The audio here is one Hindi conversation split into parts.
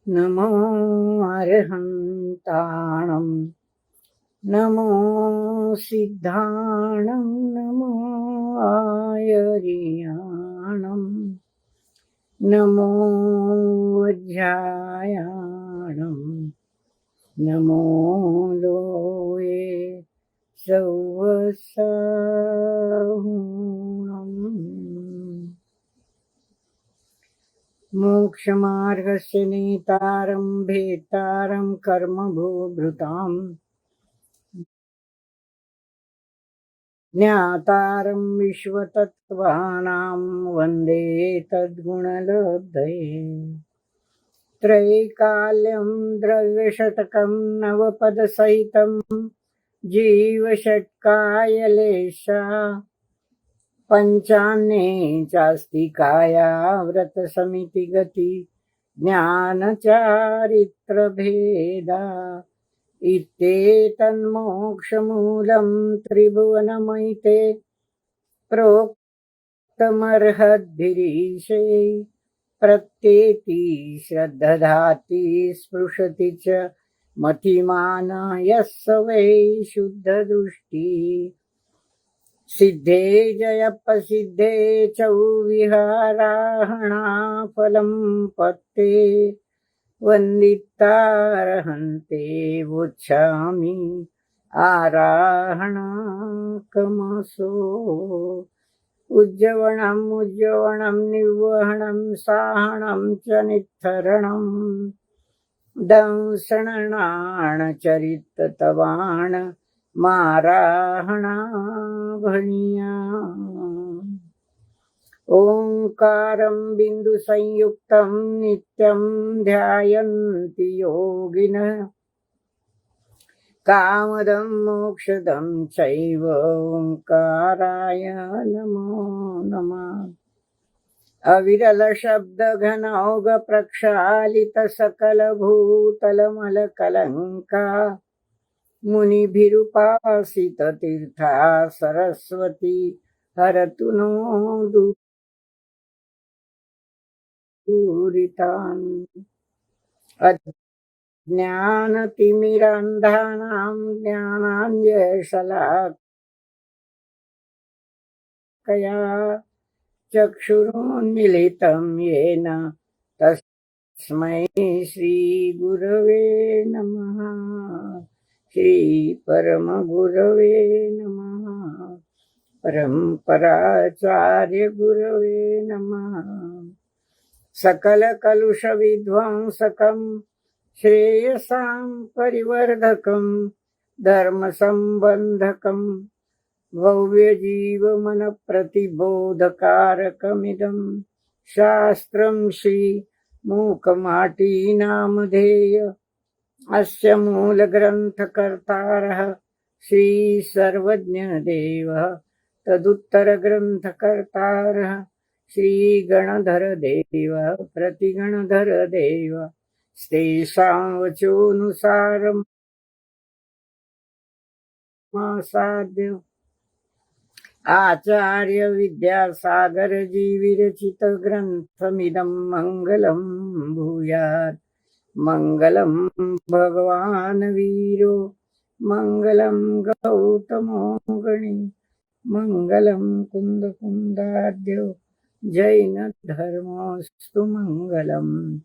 नमो अर्हन्ताणं नमो सिद्धाणं नमो आयर्याणं नमो वज्रायाणं नमो लोये सौवसाहुणम्। मोक्षमार्गस्य नेतारं भेतारं कर्मभूभृतां ज्ञातारं विश्वतत्त्वानां वन्दे तद्गुणलब्धये। त्रैकाल्यं द्रव्यशतकं नवपदसहितं जीवषट्कायलेशा पञ्चान्ये चास्ति काया व्रतसमितिगति ज्ञानचारित्रभेदा इत्येतन्मोक्षमूलं त्रिभुवनमयिते प्रोक्तमर्हद्भिरीशे प्रत्येति श्रद्धधाति स्पृशति च मतिमान यः स वै शुद्धदृष्टिः। सिद्धे जयप्रसिद्धे च विहाराहणाफलं पत्ते वन्दितार्हन्ते वोच्छामि आराहणाकमसो। उज्जवणम् उज्जवणं निर्वहणं साहणं च नित्थरणं दंसणाणचरिततवाण माराहणाभणिया। ओंकारं बिन्दुसंयुक्तं नित्यं ध्यायन्ति योगिनः कामदं मोक्षदं चैव ओंकाराय नमो नमः। अविरल शब्द घनौघ प्रक्षालित सकल भूतलमलकलंका मुनिभिरुपासित तीर्था सरस्वती हरतु नो दूरितान्। अज्ञानतिमिरान्धानां ज्ञानाञ्जनशलाकया चक्षुरुन्मीलितं येन तस्मै श्रीगुरवे नमः। श्रीपरमगुरवे नमः। परम्पराचार्य गुरवे नमः। सकलकलुषविध्वंसकं श्रेयसां परिवर्धकं धर्मसम्बन्धकं भव्यजीवमनप्रतिबोधकारकमिदं शास्त्रं श्रीमूकमाटीनामधेय। अस्य मूलग्रन्थकर्तारः श्रीसर्वज्ञदेवः तदुत्तरग्रन्थकर्तारः श्रीगणधरदेवः प्रतिगणधरदेवः। तेषां वचोऽनुसारम् आसाद्य आचार्य विद्यासागर जी विरचित ग्रंथमिदं मंगलं भूयात्। मंगलं भगवान् वीरो मंगलं गौतमो गणि मंगलं कुंद कुंदाद्यो जैन धर्मोस्तु मंगलम्।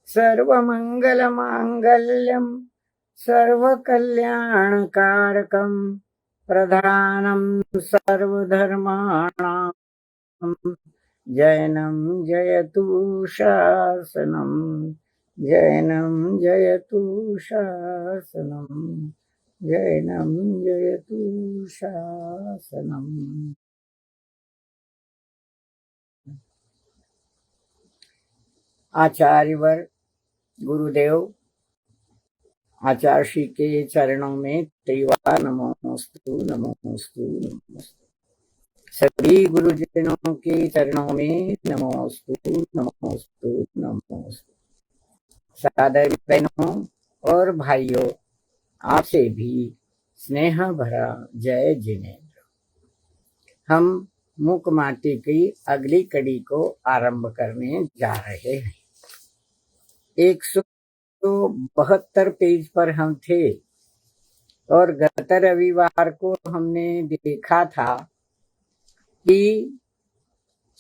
सर्वमंगलमांगल्यं सर्वकल्याणकारकं प्रधानं सर्वधर्माणां जैनं जयतु शासनं जैनं जयतु शासनं जैनं जयतु शासनम्। आचार्यवर गुरुदेव आचार्य श्री के चरणों में त्रिवार नमोस्तु नमोस्तु नमोस्तु। सभी गुरुजनों के चरणों में नमोस्तु नमोस्तु नमोस्तु। सादर बहनों और भाइयों, आपसे भी स्नेह भरा जय जिनेन्द्र। हम मूक माटी की अगली कड़ी को आरंभ करने जा रहे हैं। 172 पेज पर हम थे और गत रविवार को हमने देखा था कि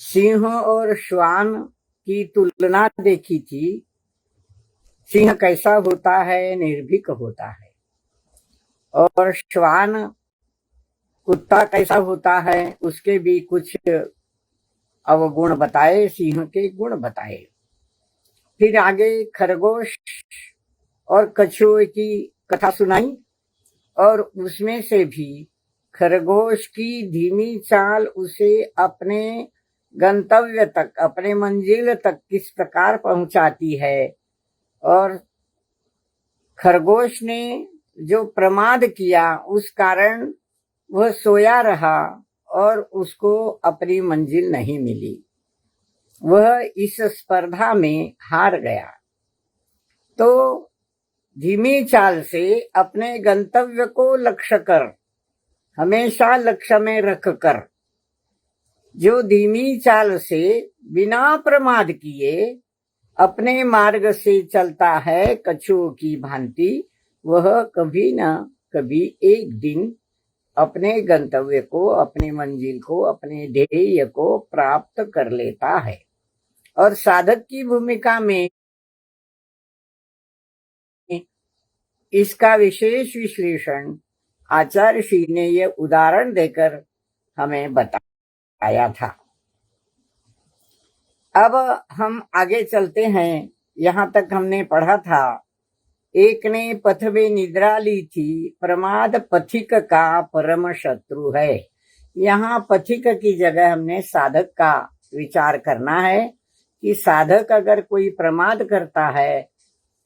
सिंह और श्वान की तुलना देखी थी। सिंह कैसा होता है? निर्भीक होता है। और श्वान कुत्ता कैसा होता है? उसके भी कुछ अवगुण बताए, सिंह के गुण बताए। फिर आगे खरगोश और कछुए की कथा सुनाई और उसमें से भी खरगोश की धीमी चाल उसे अपने गंतव्य तक, अपने मंजिल तक किस प्रकार पहुंचाती है, और खरगोश ने जो प्रमाद किया उस कारण वह सोया रहा और उसको अपनी मंजिल नहीं मिली, वह इस स्पर्धा में हार गया। तो धीमी चाल से अपने गंतव्य को लक्ष्य कर, हमेशा लक्ष्य में रख कर, जो धीमी चाल से बिना प्रमाद किए अपने मार्ग से चलता है कछुओं की भांति, वह कभी न कभी एक दिन अपने गंतव्य को, अपनी मंजिल को, अपने ध्येय को प्राप्त कर लेता है। और साधक की भूमिका में इसका विशेष विश्लेषण आचार्य श्री ने यह उदाहरण देकर हमें बताया था। अब हम आगे चलते हैं। यहाँ तक हमने पढ़ा था, एक ने पथ में निद्रा ली थी, प्रमाद पथिक का परम शत्रु है। यहाँ पथिक की जगह हमने साधक का विचार करना है कि साधक अगर कोई प्रमाद करता है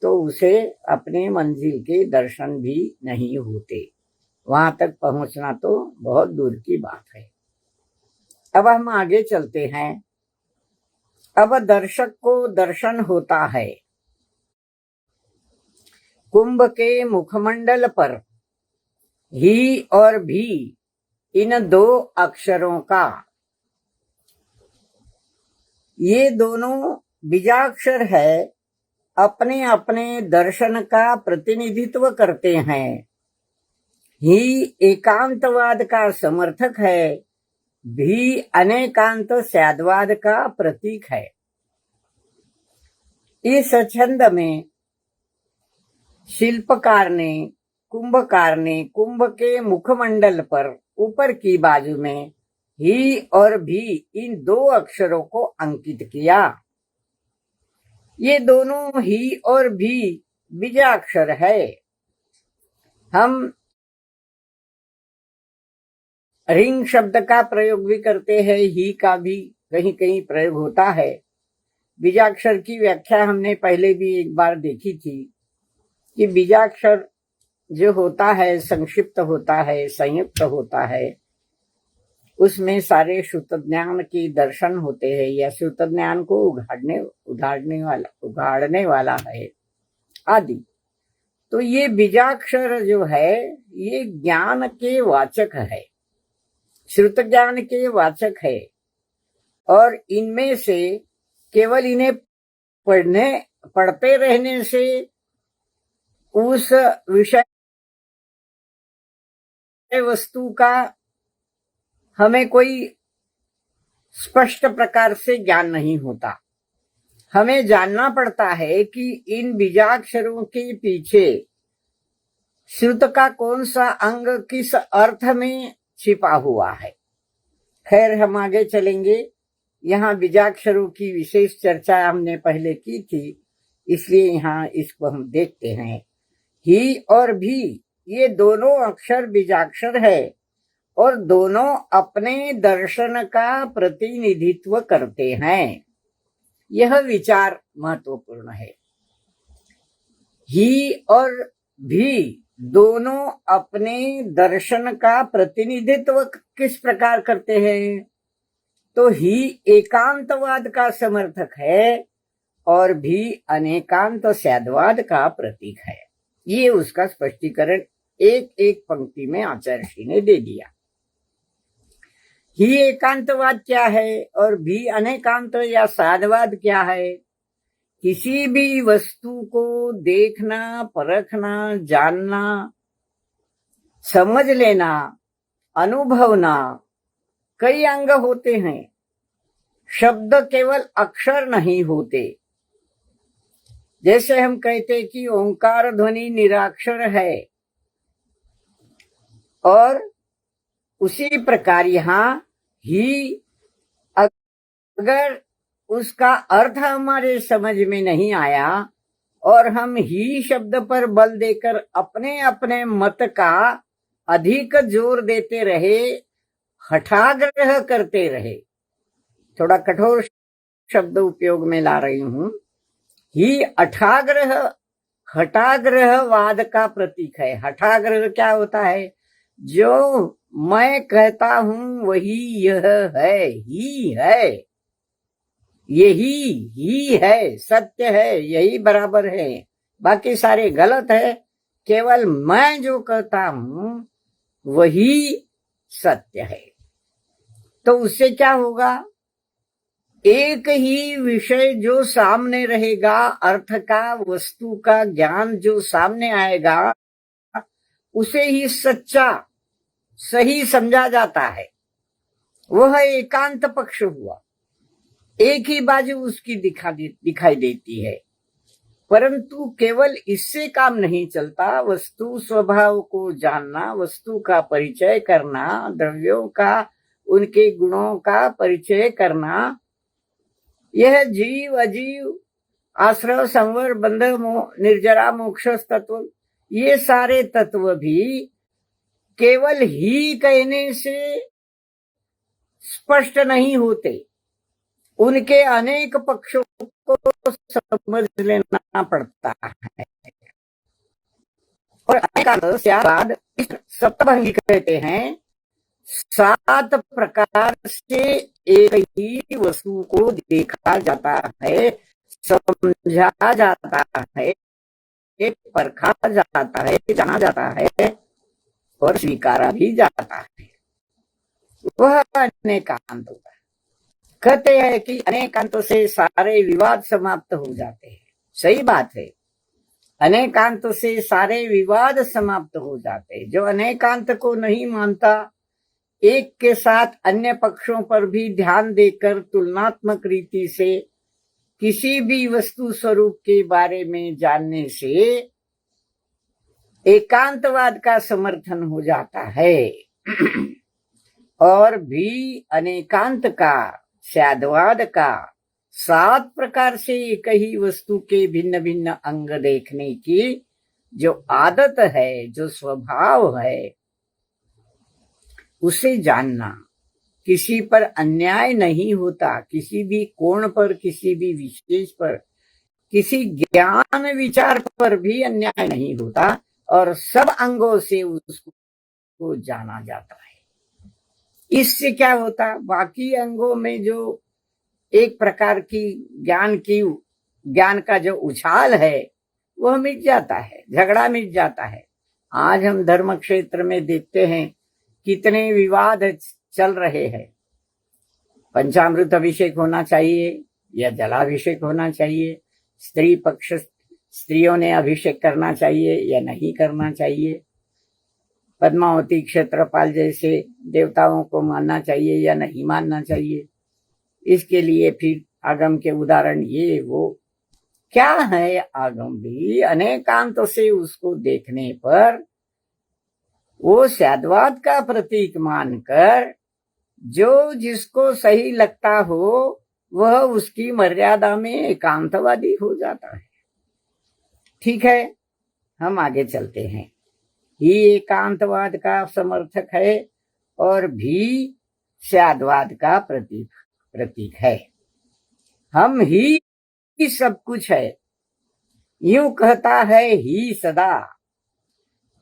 तो उसे अपने मंजिल के दर्शन भी नहीं होते। वहां तक पहुंचना तो बहुत दूर की बात है। अब हम आगे चलते हैं। अब दर्शक को दर्शन होता है कुंभ के मुखमंडल पर ही और भी, इन दो अक्षरों का। ये दोनों बीजाक्षर है, अपने अपने दर्शन का प्रतिनिधित्व करते हैं। ही एकांतवाद का समर्थक है, भी अनेकांत स्याद्वाद का प्रतीक है। इस छंद में शिल्पकार ने, कुंभकार ने कुंभ के मुखमंडल पर ऊपर की बाजू में ही और भी, इन दो अक्षरों को अंकित किया। ये दोनों ही और भी बीजाक्षर है। हम रिंग शब्द का प्रयोग भी करते हैं, ही का भी कहीं कहीं प्रयोग होता है। बीजाक्षर की व्याख्या हमने पहले भी एक बार देखी थी कि बीजाक्षर जो होता है संक्षिप्त होता है, संयुक्त होता है, उसमें सारे श्रुत ज्ञान के दर्शन होते हैं या श्रुत ज्ञान को उघाड़ने वाला है आदि। तो ये बीजाक्षर जो है ये ज्ञान के वाचक है, श्रुत ज्ञान के वाचक है, और इनमें से केवल इन्हें पढ़ते रहने से उस विषय वस्तु का हमें कोई स्पष्ट प्रकार से ज्ञान नहीं होता। हमें जानना पड़ता है कि इन बीजाक्षरों के पीछे श्रुत का कौन सा अंग किस अर्थ में छिपा हुआ है। खैर, हम आगे चलेंगे। यहाँ बीजाक्षरों की विशेष चर्चा हमने पहले की थी, इसलिए यहाँ इसको हम देखते हैं। ही और भी, ये दोनों अक्षर बीजाक्षर है और दोनों अपने दर्शन का प्रतिनिधित्व करते हैं। यह विचार महत्वपूर्ण है। ही और भी दोनों अपने दर्शन का प्रतिनिधित्व किस प्रकार करते हैं? तो ही एकांतवाद का समर्थक है और भी अनेकांत स्याद्वाद का प्रतीक है। ये उसका स्पष्टीकरण एक एक पंक्ति में आचार्य श्री ने दे दिया। ही एकांतवाद क्या है और भी अनेकांत या साधवाद क्या है? किसी भी वस्तु को देखना, परखना, जानना, समझ लेना, अनुभवना, कई अंग होते हैं। शब्द केवल अक्षर नहीं होते। जैसे हम कहते कि ओंकार ध्वनि निराक्षर है, और उसी प्रकार यहाँ ही अगर उसका अर्थ हमारे समझ में नहीं आया और हम ही शब्द पर बल देकर अपने अपने मत का अधिक जोर देते रहे, हठाग्रह करते रहे, थोड़ा कठोर शब्द उपयोग में ला रही हूं, ही अठाग्रह हठाग्रहवाद का प्रतीक है। हठाग्रह क्या होता है? जो मैं कहता हूं वही यह है, ही है, यही ही है, सत्य है, यही बराबर है, बाकी सारे गलत है, केवल मैं जो कहता हूं वही सत्य है। तो उससे क्या होगा? एक ही विषय जो सामने रहेगा, अर्थ का, वस्तु का ज्ञान जो सामने आएगा, उसे ही सच्चा सही समझा जाता है। वह एकांत पक्ष हुआ, एक ही बाजू उसकी दिखाई देती है। परंतु केवल इससे काम नहीं चलता। वस्तु स्वभाव को जानना, वस्तु का परिचय करना, द्रव्यों का, उनके गुणों का परिचय करना, यह जीव अजीव, आश्रय, संवर, बंध, निर्जरा, मोक्ष तत्व, ये सारे तत्व भी केवल ही कहने से स्पष्ट नहीं होते। उनके अनेक पक्षों को समझ लेना पड़ता है। और बाद सप्तभंगी कहते हैं, 7 प्रकार से एक ही वस्तु को देखा जाता है, समझा जाता है, परखा जाता है, जाना जाता है और स्वीकारा भी जाता है। वह अनेकांत होता है। कहते हैं कि अनेकांतों से सारे विवाद समाप्त हो जाते हैं। सही बात है, अनेकांत से सारे विवाद समाप्त हो जाते हैं। जो अनेकांत को नहीं मानता, एक के साथ अन्य पक्षों पर भी ध्यान देकर तुलनात्मक रीति से किसी भी वस्तु स्वरूप के बारे में जानने से एकांतवाद का समर्थन हो जाता है। और भी अनेकांत का, स्याद्वाद का, 7 प्रकार से एक ही वस्तु के भिन्न भिन्न अंग देखने की जो आदत है, जो स्वभाव है, उसे जानना। किसी पर अन्याय नहीं होता, किसी भी कोण पर, किसी भी विशेष पर, किसी ज्ञान विचार पर भी अन्याय नहीं होता, और सब अंगों से उसको जाना जाता है। इससे क्या होता? बाकी अंगों में जो एक प्रकार की ज्ञान का जो उछाल है वह मिट जाता है, झगड़ा मिट जाता है। आज हम धर्म क्षेत्र में देखते हैं कितने विवाद चल रहे हैं। पंचामृत अभिषेक होना चाहिए या जलाभिषेक होना चाहिए, स्त्री पक्ष स्त्रियों ने अभिषेक करना चाहिए या नहीं करना चाहिए, पद्मावती, क्षेत्रपाल जैसे देवताओं को मानना चाहिए या नहीं मानना चाहिए। इसके लिए फिर आगम के उदाहरण ये वो क्या है। आगम भी अनेकांत से उसको देखने पर वो स्याद्वाद का प्रतीक मानकर जो जिसको सही लगता हो वह उसकी मर्यादा में एकांतवादी हो जाता है। ठीक है, हम आगे चलते हैं। ही एकांतवाद का समर्थक है और भी स्याद्वाद का प्रतीक है। हम ही सब कुछ है, यूं कहता है ही सदा।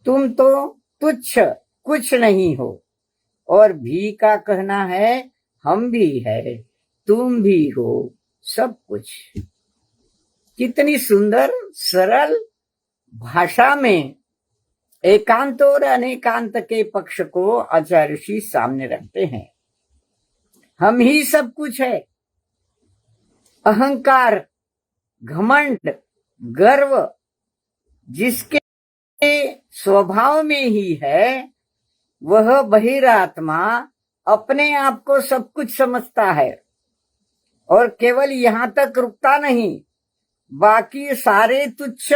तुम तो तुच्छ कुछ नहीं हो, और भी का कहना है हम भी है, तुम भी हो सब कुछ। कितनी सुंदर सरल भाषा में एकांत और अनेकांत के पक्ष को आचार्य ऋषि सामने रखते हैं। हम ही सब कुछ है। अहंकार घमंड, गर्व जिसके स्वभाव में ही है, वह बहिरात्मा अपने आप को सब कुछ समझता है और केवल यहां तक रुकता नहीं, बाकी सारे तुच्छ,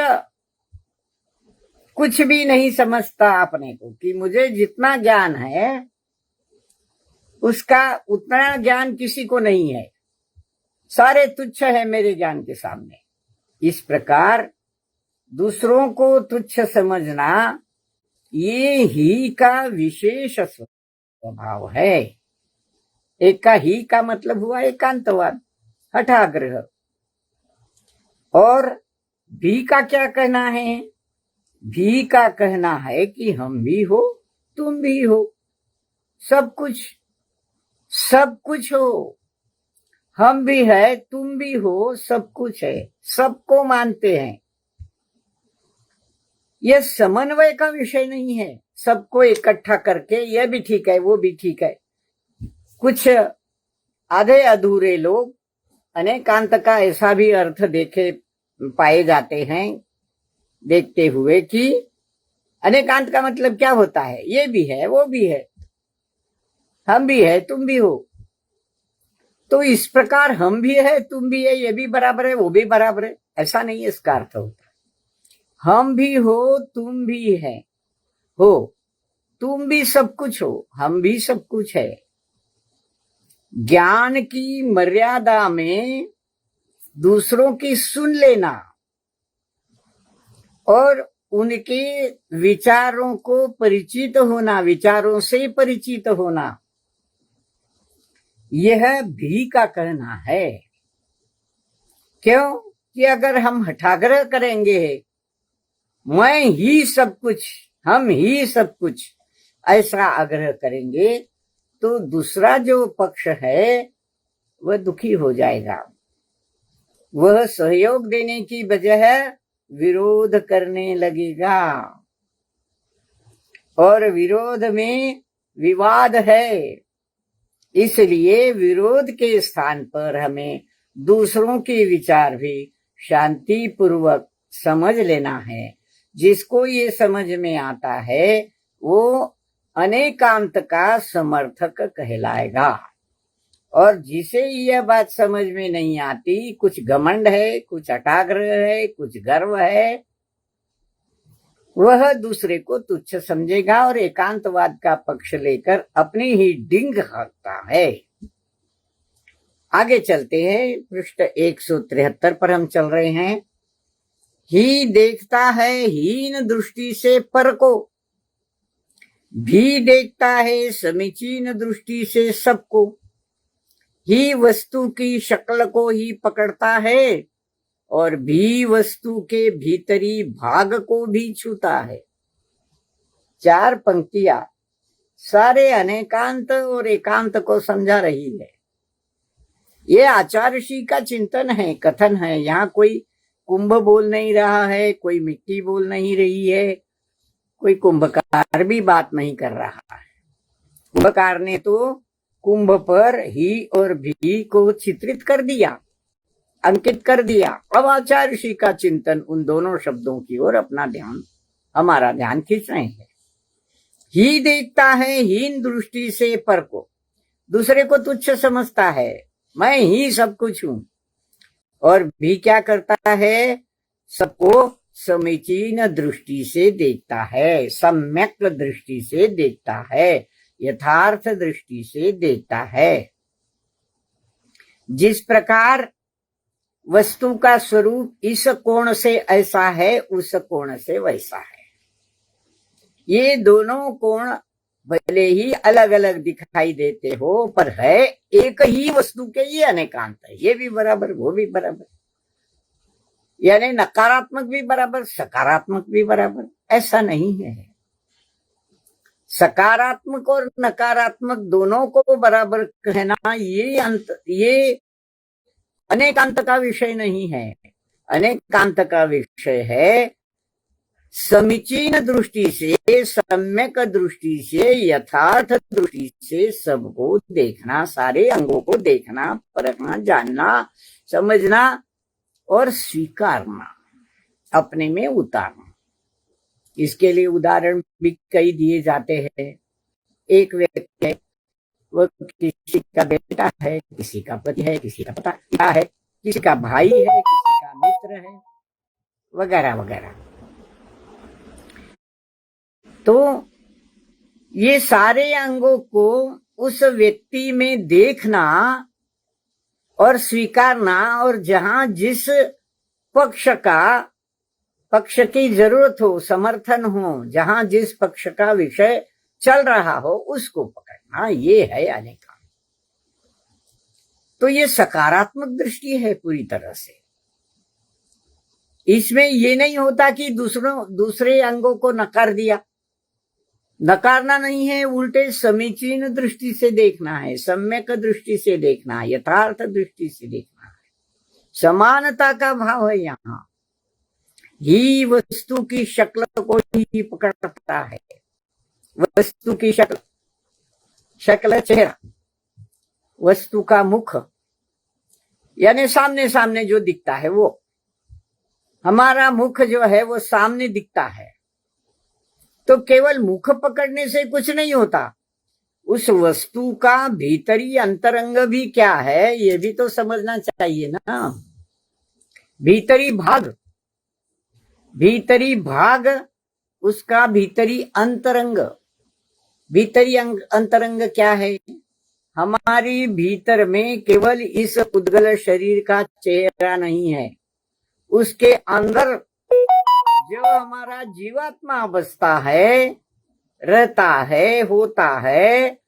कुछ भी नहीं समझता अपने को कि मुझे जितना ज्ञान है उसका उतना ज्ञान किसी को नहीं है, सारे तुच्छ है मेरे ज्ञान के सामने। इस प्रकार दूसरों को तुच्छ समझना ये ही का विशेष स्वभाव है। एक का ही का मतलब हुआ एकांतवाद, हठाग्रह। और भी का क्या कहना है? भी का कहना है कि हम भी हो, तुम भी हो, सब कुछ हो, हम भी है, तुम भी हो, सब कुछ है, सबको मानते हैं। यह समन्वय का विषय नहीं है, सबको इकट्ठा करके यह भी ठीक है वो भी ठीक है। कुछ आधे अधूरे लोग अनेकांत का ऐसा भी अर्थ देखे पाए जाते हैं देखते हुए कि अनेकांत का मतलब क्या होता है, ये भी है वो भी है, हम भी है तुम भी हो। तो इस प्रकार हम भी है तुम भी है, ये भी बराबर है वो भी बराबर है, ऐसा नहीं इसका अर्थ होता। हम भी हो तुम भी है हो, तुम भी सब कुछ हो, हम भी सब कुछ है। ज्ञान की मर्यादा में दूसरों की सुन लेना और उनके विचारों को परिचित होना, विचारों से परिचित होना, यह भी का कहना है। क्यों कि अगर हम हठाग्रह करेंगे, मैं ही सब कुछ, हम ही सब कुछ, ऐसा आग्रह करेंगे तो दूसरा जो पक्ष है वह दुखी हो जाएगा, वह सहयोग देने की बजाय विरोध करने लगेगा और विरोध में विवाद है। इसलिए विरोध के स्थान पर हमें दूसरों के विचार भी शांति पूर्वक समझ लेना है। जिसको ये समझ में आता है वो अनेकांत का समर्थक कहलाएगा, और जिसे यह बात समझ में नहीं आती, कुछ घमंड है, कुछ हठाग्रह है, कुछ गर्व है, वह दूसरे को तुच्छ समझेगा और एकांतवाद का पक्ष लेकर अपनी ही डिंग हाँकता है। आगे चलते हैं, पृष्ठ 173 पर हम चल रहे हैं। ही देखता है हीन दृष्टि से पर को, भी देखता है समीचीन दृष्टि से सबको, ही वस्तु की शक्ल को ही पकड़ता है और भी वस्तु के भीतरी भाग को भी छूता है। 4 पंक्तियां सारे अनेकांत और एकांत को समझा रही है। ये आचार्यषी का चिंतन है, कथन है। यहाँ कोई कुंभ बोल नहीं रहा है, कोई मिट्टी बोल नहीं रही है, कोई कुंभकार भी बात नहीं कर रहा है। कुंभकार ने तो कुंभ पर ही और भी को चित्रित कर दिया, अंकित कर दिया। अब आचार्य ऋषि का चिंतन उन दोनों शब्दों की ओर अपना ध्यान, हमारा ध्यान खींच रहे हैं। ही देखता है हीन दृष्टि से पर को, दूसरे को तुच्छ समझता है, मैं ही सब कुछ हूं। और भी क्या करता है, सबको समीचीन दृष्टि से देखता है, सम्यक दृष्टि से देखता है, यथार्थ दृष्टि से देखता है। जिस प्रकार वस्तु का स्वरूप इस कोण से ऐसा है, उस कोण से वैसा है। ये दोनों कोण भले ही अलग अलग दिखाई देते हो, पर है एक ही वस्तु के ये अनेकांत है। ये भी बराबर, वो भी बराबर, यानी नकारात्मक भी बराबर, सकारात्मक भी बराबर, ऐसा नहीं है। सकारात्मक और नकारात्मक दोनों को बराबर कहना ये अनेकांत का विषय नहीं है। अनेकांत का विषय है समीचीन दृष्टि से, सम्यक दृष्टि से, यथार्थ दृष्टि से सबको देखना, सारे अंगों को देखना, परखना, जानना, समझना और स्वीकारना, अपने में उतारना। इसके लिए उदाहरण भी कई दिए जाते हैं। एक व्यक्ति है, वो किसी का बेटा है, किसी का पति है, किसी का पिता है, किसी का भाई है, किसी का मित्र है, वगैरह वगैरह। तो ये सारे अंगों को उस व्यक्ति में देखना और स्वीकारना, और जहां जिस पक्ष की जरूरत हो, समर्थन हो, जहां जिस पक्ष का विषय चल रहा हो, उसको पकड़ना, ये है अनेका। तो ये सकारात्मक दृष्टि है पूरी तरह से। इसमें ये नहीं होता कि दूसरे अंगों को नकार दिया। नकारना नहीं है, उल्टे समीचीन दृष्टि से देखना है, सम्यक दृष्टि से देखना है, यथार्थ दृष्टि से देखना है। समानता का भाव है। यहाँ ही वस्तु की शक्ल को ही पकड़ता है। वस्तु की शक्ल चेहरा, वस्तु का मुख, यानी सामने सामने जो दिखता है वो। हमारा मुख जो है वो सामने दिखता है, तो केवल मुख पकड़ने से कुछ नहीं होता। उस वस्तु का भीतरी अंतरंग भी क्या है, ये भी तो समझना चाहिए ना। भीतरी भाग, उसका भीतरी अंतरंग। भीतरी अंतरंग क्या है? हमारी भीतर में केवल इस उद्गल शरीर का चेहरा नहीं है, उसके अंदर जो हमारा जीवात्मा बसता है, रहता है, होता है,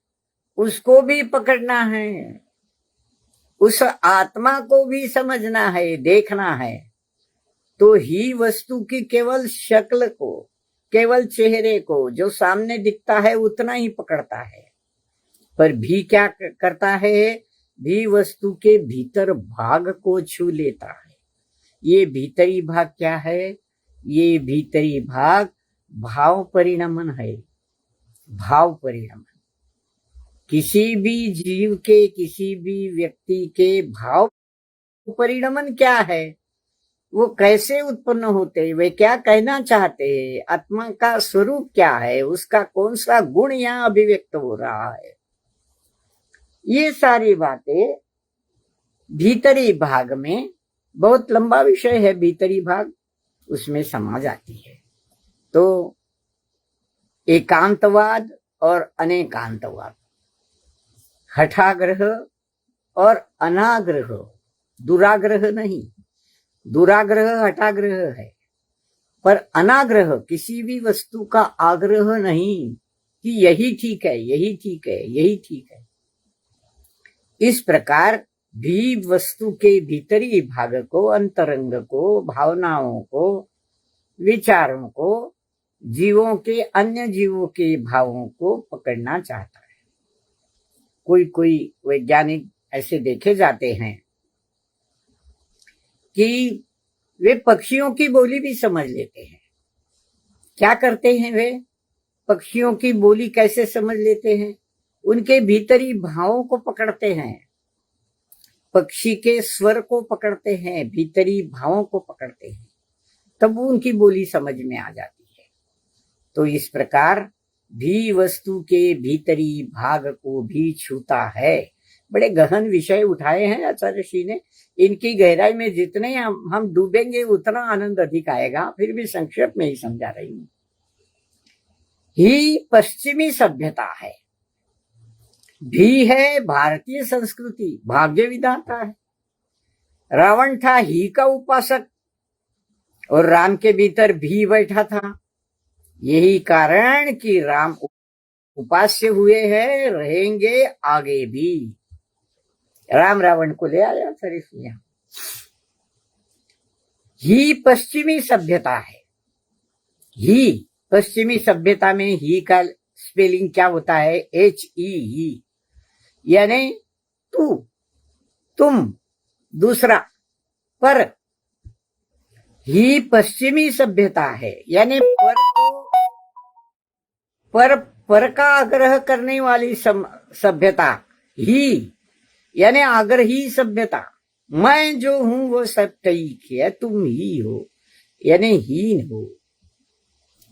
उसको भी पकड़ना है, उस आत्मा को भी समझना है, देखना है। तो ही वस्तु की केवल शक्ल को, केवल चेहरे को, जो सामने दिखता है उतना ही पकड़ता है। पर भी क्या करता है? भी वस्तु के भीतर भाग को छू लेता है। ये भीतरी भाग क्या है? ये भीतरी भाग भाव परिणमन है। भाव परिणमन, किसी भी जीव के, किसी भी व्यक्ति के भाव परिणमन क्या है? वो कैसे उत्पन्न होते हैं, वे क्या कहना चाहते हैं, आत्मा का स्वरूप क्या है, उसका कौन सा गुण यहाँ अभिव्यक्त हो रहा है, ये सारी बातें भीतरी भाग में, बहुत लंबा विषय है भीतरी भाग, उसमें समा जाती है। तो एकांतवाद और अनेकांतवाद, हठाग्रह और अनाग्रह, दुराग्रह नहीं। दुराग्रह हठाग्रह है, पर अनाग्रह किसी भी वस्तु का आग्रह नहीं कि यही ठीक है, यही ठीक है, यही ठीक है। इस प्रकार भी वस्तु के भीतरी भाग को, अंतरंग को, भावनाओं को, विचारों को, जीवों के, अन्य जीवों के भावों को पकड़ना चाहता है। कोई वैज्ञानिक ऐसे देखे जाते हैं कि वे पक्षियों की बोली भी समझ लेते हैं। क्या करते हैं वे? पक्षियों की बोली कैसे समझ लेते हैं? उनके भीतरी भावों को पकड़ते हैं, पक्षी के स्वर को पकड़ते हैं, भीतरी भावों को पकड़ते हैं, तब वो उनकी बोली समझ में आ जाती है। तो इस प्रकार भी वस्तु के भीतरी भाग को भी छूता है। बड़े गहन विषय उठाए हैं आचार्य श्री ने। इनकी गहराई में जितने हम डूबेंगे उतना आनंद अधिक आएगा। फिर भी संक्षेप में ही समझा रही हूं। ही पश्चिमी सभ्यता है, भी है भारतीय संस्कृति, भाग्य विधाता है। रावण था ही का उपासक और राम के भीतर भी बैठा था। यही कारण कि राम उपास्य हुए हैं, रहेंगे आगे भी। राम रावण को ले आया सर इसमें। ही पश्चिमी सभ्यता है। ही पश्चिमी सभ्यता में ही का स्पेलिंग क्या होता है? ही, यानी तू, तुम, दूसरा। पर ही पश्चिमी सभ्यता है, यानी पर का आग्रह करने वाली सभ्यता ही, यानी आग्रही सभ्यता। मैं जो हूं वो सब ठीक है, तुम ही हो, यानी हीन हो।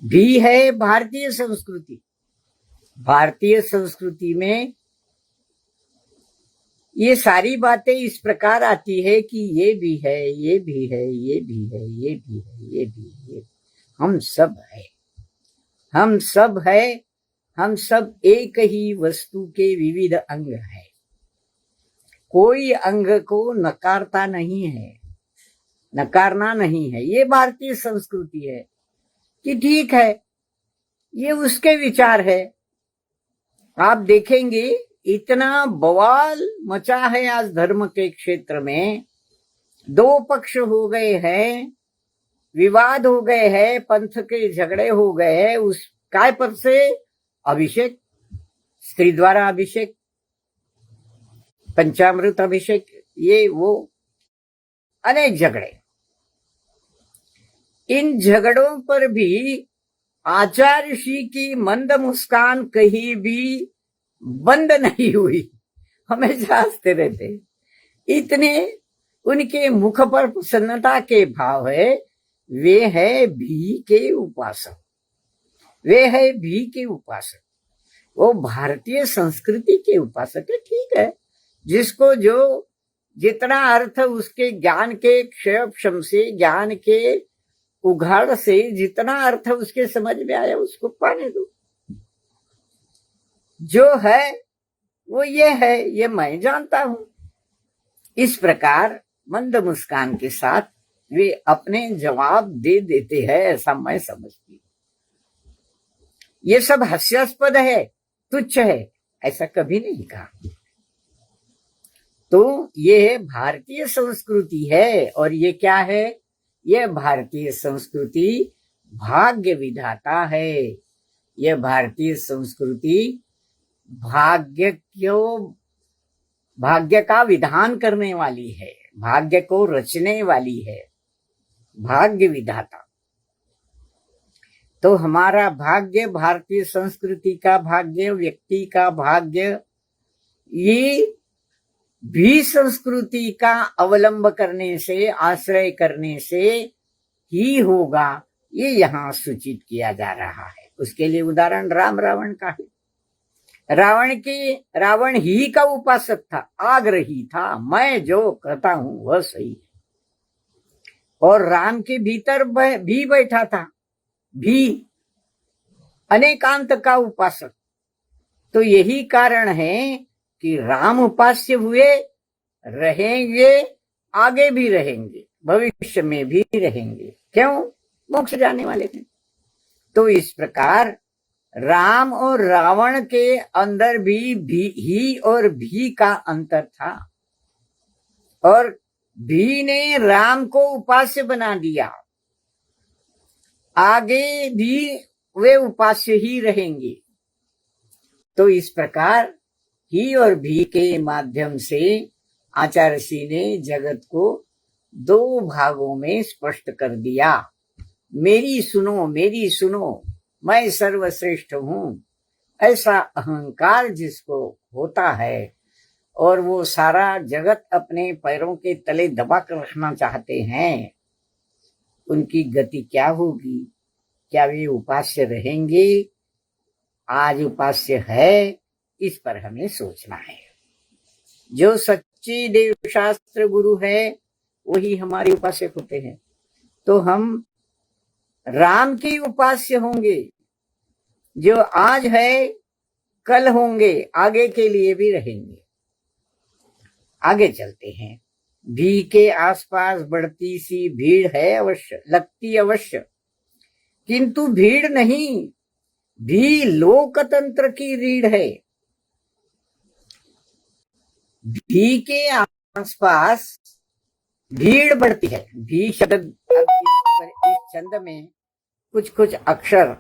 भी है भारतीय संस्कृति। भारतीय संस्कृति में ये सारी बातें इस प्रकार आती है कि ये भी है, ये भी है, ये भी है, ये भी है, ये भी है, हम सब है, हम सब है, हम सब एक ही वस्तु के विविध अंग है। कोई अंग को नकारता नहीं है, नकारना नहीं है। ये भारतीय संस्कृति है कि ठीक है, ये उसके विचार है। आप देखेंगे इतना बवाल मचा है आज धर्म के क्षेत्र में, दो पक्ष हो गए हैं, विवाद हो गए हैं, पंथ के झगड़े हो गए हैं। उस काय पर से? अभिषेक, स्त्री द्वारा अभिषेक, पंचामृत अभिषेक, ये वो अनेक झगड़े। इन झगड़ों पर भी आचार्य ऋषि की मंद मुस्कान कहीं भी बंद नहीं हुई, हमेशा हंसते रहते। इतने उनके मुख पर प्रसन्नता के भाव है। वे है भी के उपासक, वे है भी के उपासक, वो भारतीय संस्कृति के उपासक है। ठीक है, जिसको जो जितना अर्थ उसके ज्ञान के क्षयक्षम से, ज्ञान के उघाड़ से जितना अर्थ उसके समझ में आया उसको पाने दो। जो है वो ये है, ये मैं जानता हूं। इस प्रकार मंद मुस्कान के साथ वे अपने जवाब दे देते हैं, ऐसा मैं समझती हूँ। ये सब हास्यास्पद है, तुच्छ है, ऐसा कभी नहीं कहा। तो ये भारतीय संस्कृति है। और ये क्या है? ये भारतीय संस्कृति भाग्य विधाता है। ये भारतीय संस्कृति भाग्य का विधान करने वाली है, भाग्य को रचने वाली है, भाग्य विधाता। तो हमारा भाग्य, भारतीय संस्कृति का भाग्य, व्यक्ति का भाग्य, ये भी संस्कृति का अवलंब करने से, आश्रय करने से ही होगा, ये यहाँ सूचित किया जा रहा है। उसके लिए उदाहरण राम रावण का है। रावण ही का उपासक था, आग्रही था, मैं जो कहता हूं वह सही है। और राम के भीतर भी बैठा था, भी अनेकांत का उपासक। तो यही कारण है कि राम उपास्य हुए, रहेंगे, आगे भी रहेंगे, भविष्य में भी रहेंगे। क्यों? मोक्ष जाने वाले थे। तो इस प्रकार राम और रावण के अंदर भी ही और भी का अंतर था। और भी ने राम को उपास्य बना दिया, आगे भी वे उपास्य ही रहेंगे। तो इस प्रकार ही और भी के माध्यम से आचार्य ऋषि ने जगत को दो भागों में स्पष्ट कर दिया। मेरी सुनो, मेरी सुनो, मैं सर्वश्रेष्ठ हूं, ऐसा अहंकार जिसको होता है और वो सारा जगत अपने पैरों के तले दबा कर रखना चाहते हैं, उनकी गति क्या होगी? क्या वे उपास्य रहेंगे? आज उपास्य है, इस पर हमें सोचना है। जो सच्चे देव शास्त्र गुरु है वही हमारे उपासक होते हैं। तो हम राम के उपास्य होंगे, जो आज है कल होंगे, आगे के लिए भी रहेंगे। आगे चलते हैं। भी के आसपास बढ़ती सी भीड़ है अवश्य, लगती अवश्य, किंतु भीड़ नहीं, भी लोकतंत्र की रीढ़ है। भी के आसपास भीड़ बढ़ती है। भी शब्द इस छंद में कुछ कुछ अक्षर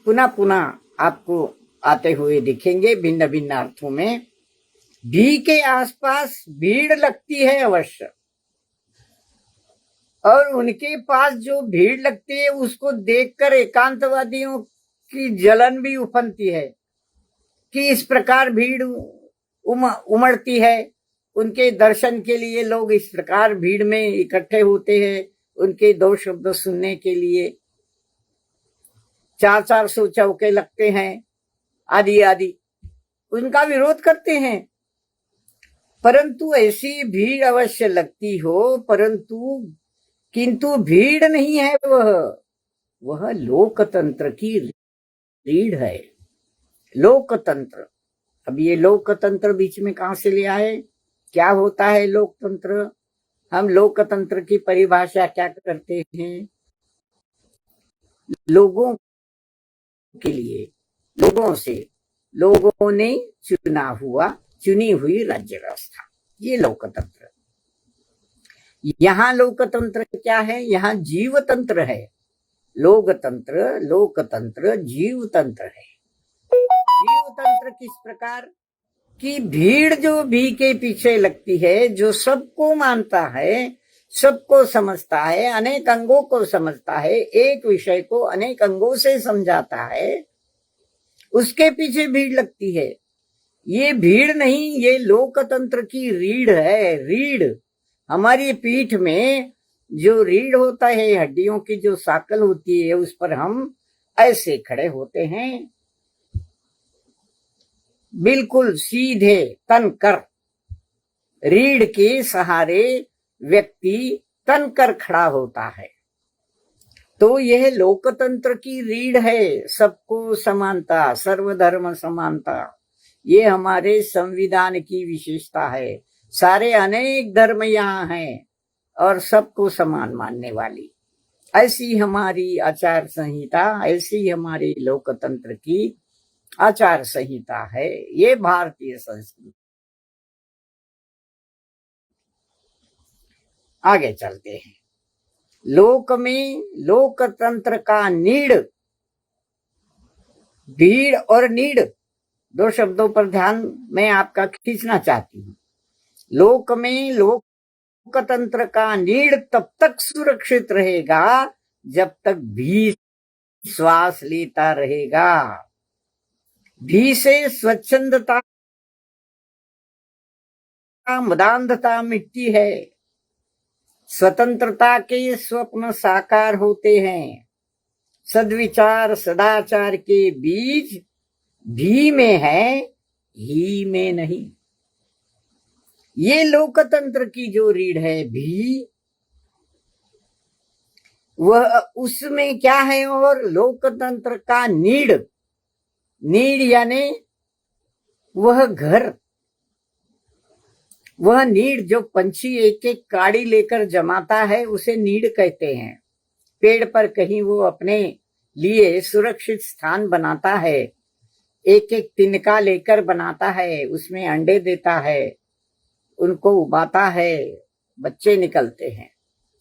पुनः पुनः आपको आते हुए दिखेंगे भिन्न भिन्न अर्थों में। भी के आसपास भीड़ लगती है अवश्य, और उनके पास जो भीड़ लगती है उसको देखकर एकांतवादियों की जलन भी उफनती है कि इस प्रकार भीड़ उमड़ती है, उनके दर्शन के लिए लोग इस प्रकार भीड़ में इकट्ठे होते हैं, उनके 2 शब्द सुनने के लिए 400 चौके लगते हैं, आदि आदि, उनका विरोध करते हैं। परंतु ऐसी भीड़ अवश्य लगती हो, किंतु भीड़ नहीं है, वह लोकतंत्र की रीढ़ है। लोकतंत्र, अब ये लोकतंत्र बीच में कहां से ले आए? क्या होता है लोकतंत्र? हम लोकतंत्र की परिभाषा क्या करते हैं? लोगों के लिए, लोगों से, लोगों ने चुनी हुई राज्य व्यवस्था, ये लोकतंत्र। यहाँ लोकतंत्र क्या है? यहाँ जीवतंत्र है। लोकतंत्र जीवतंत्र है। जीवतंत्र किस प्रकार कि भीड़ जो भी के पीछे लगती है, जो सबको मानता है, सबको समझता है, अनेक अंगों को समझता है, एक विषय को अनेक अंगों से समझाता है, उसके पीछे भीड़ लगती है। ये भीड़ नहीं, ये लोकतंत्र की रीढ़ है। रीढ़, हमारी पीठ में जो रीढ़ होता है, हड्डियों की जो साकल होती है, उस पर हम ऐसे खड़े होते हैं, बिल्कुल सीधे तन कर। रीढ़ के सहारे व्यक्ति तन कर खड़ा होता है। तो यह लोकतंत्र की रीढ़ है। सबको समानता, सर्वधर्म समानता, ये हमारे संविधान की विशेषता है। सारे अनेक धर्म यहाँ हैं और सबको समान मानने वाली, ऐसी हमारी आचार संहिता, ऐसी हमारी लोकतंत्र की आचार संहिता है। ये भारतीय संस्कृति। आगे चलते हैं। लोक में लोकतंत्र का नीड़, भीड़ और नीड़, 2 शब्दों पर ध्यान मैं आपका खींचना चाहती हूँ। लोक में लोकतंत्र का नीड़ तब तक सुरक्षित रहेगा जब तक भी श्वास लेता रहेगा। भी से स्वच्छंदता, मदान्धता मिटती है। स्वतंत्रता के स्वप्न साकार होते हैं। सद्विचार सदाचार के बीज भी में है, ही में नहीं। ये लोकतंत्र की जो रीढ़ है भी, वह उसमें क्या है? और लोकतंत्र का नीड़, नीड़ यानी वह घर, वह नीड़ जो पंछी एक एक काड़ी लेकर जमाता है, उसे नीड़ कहते हैं। पेड़ पर कहीं वो अपने लिए सुरक्षित स्थान बनाता है, एक एक तिनका लेकर बनाता है, उसमें अंडे देता है, उनको उबाता है, बच्चे निकलते हैं।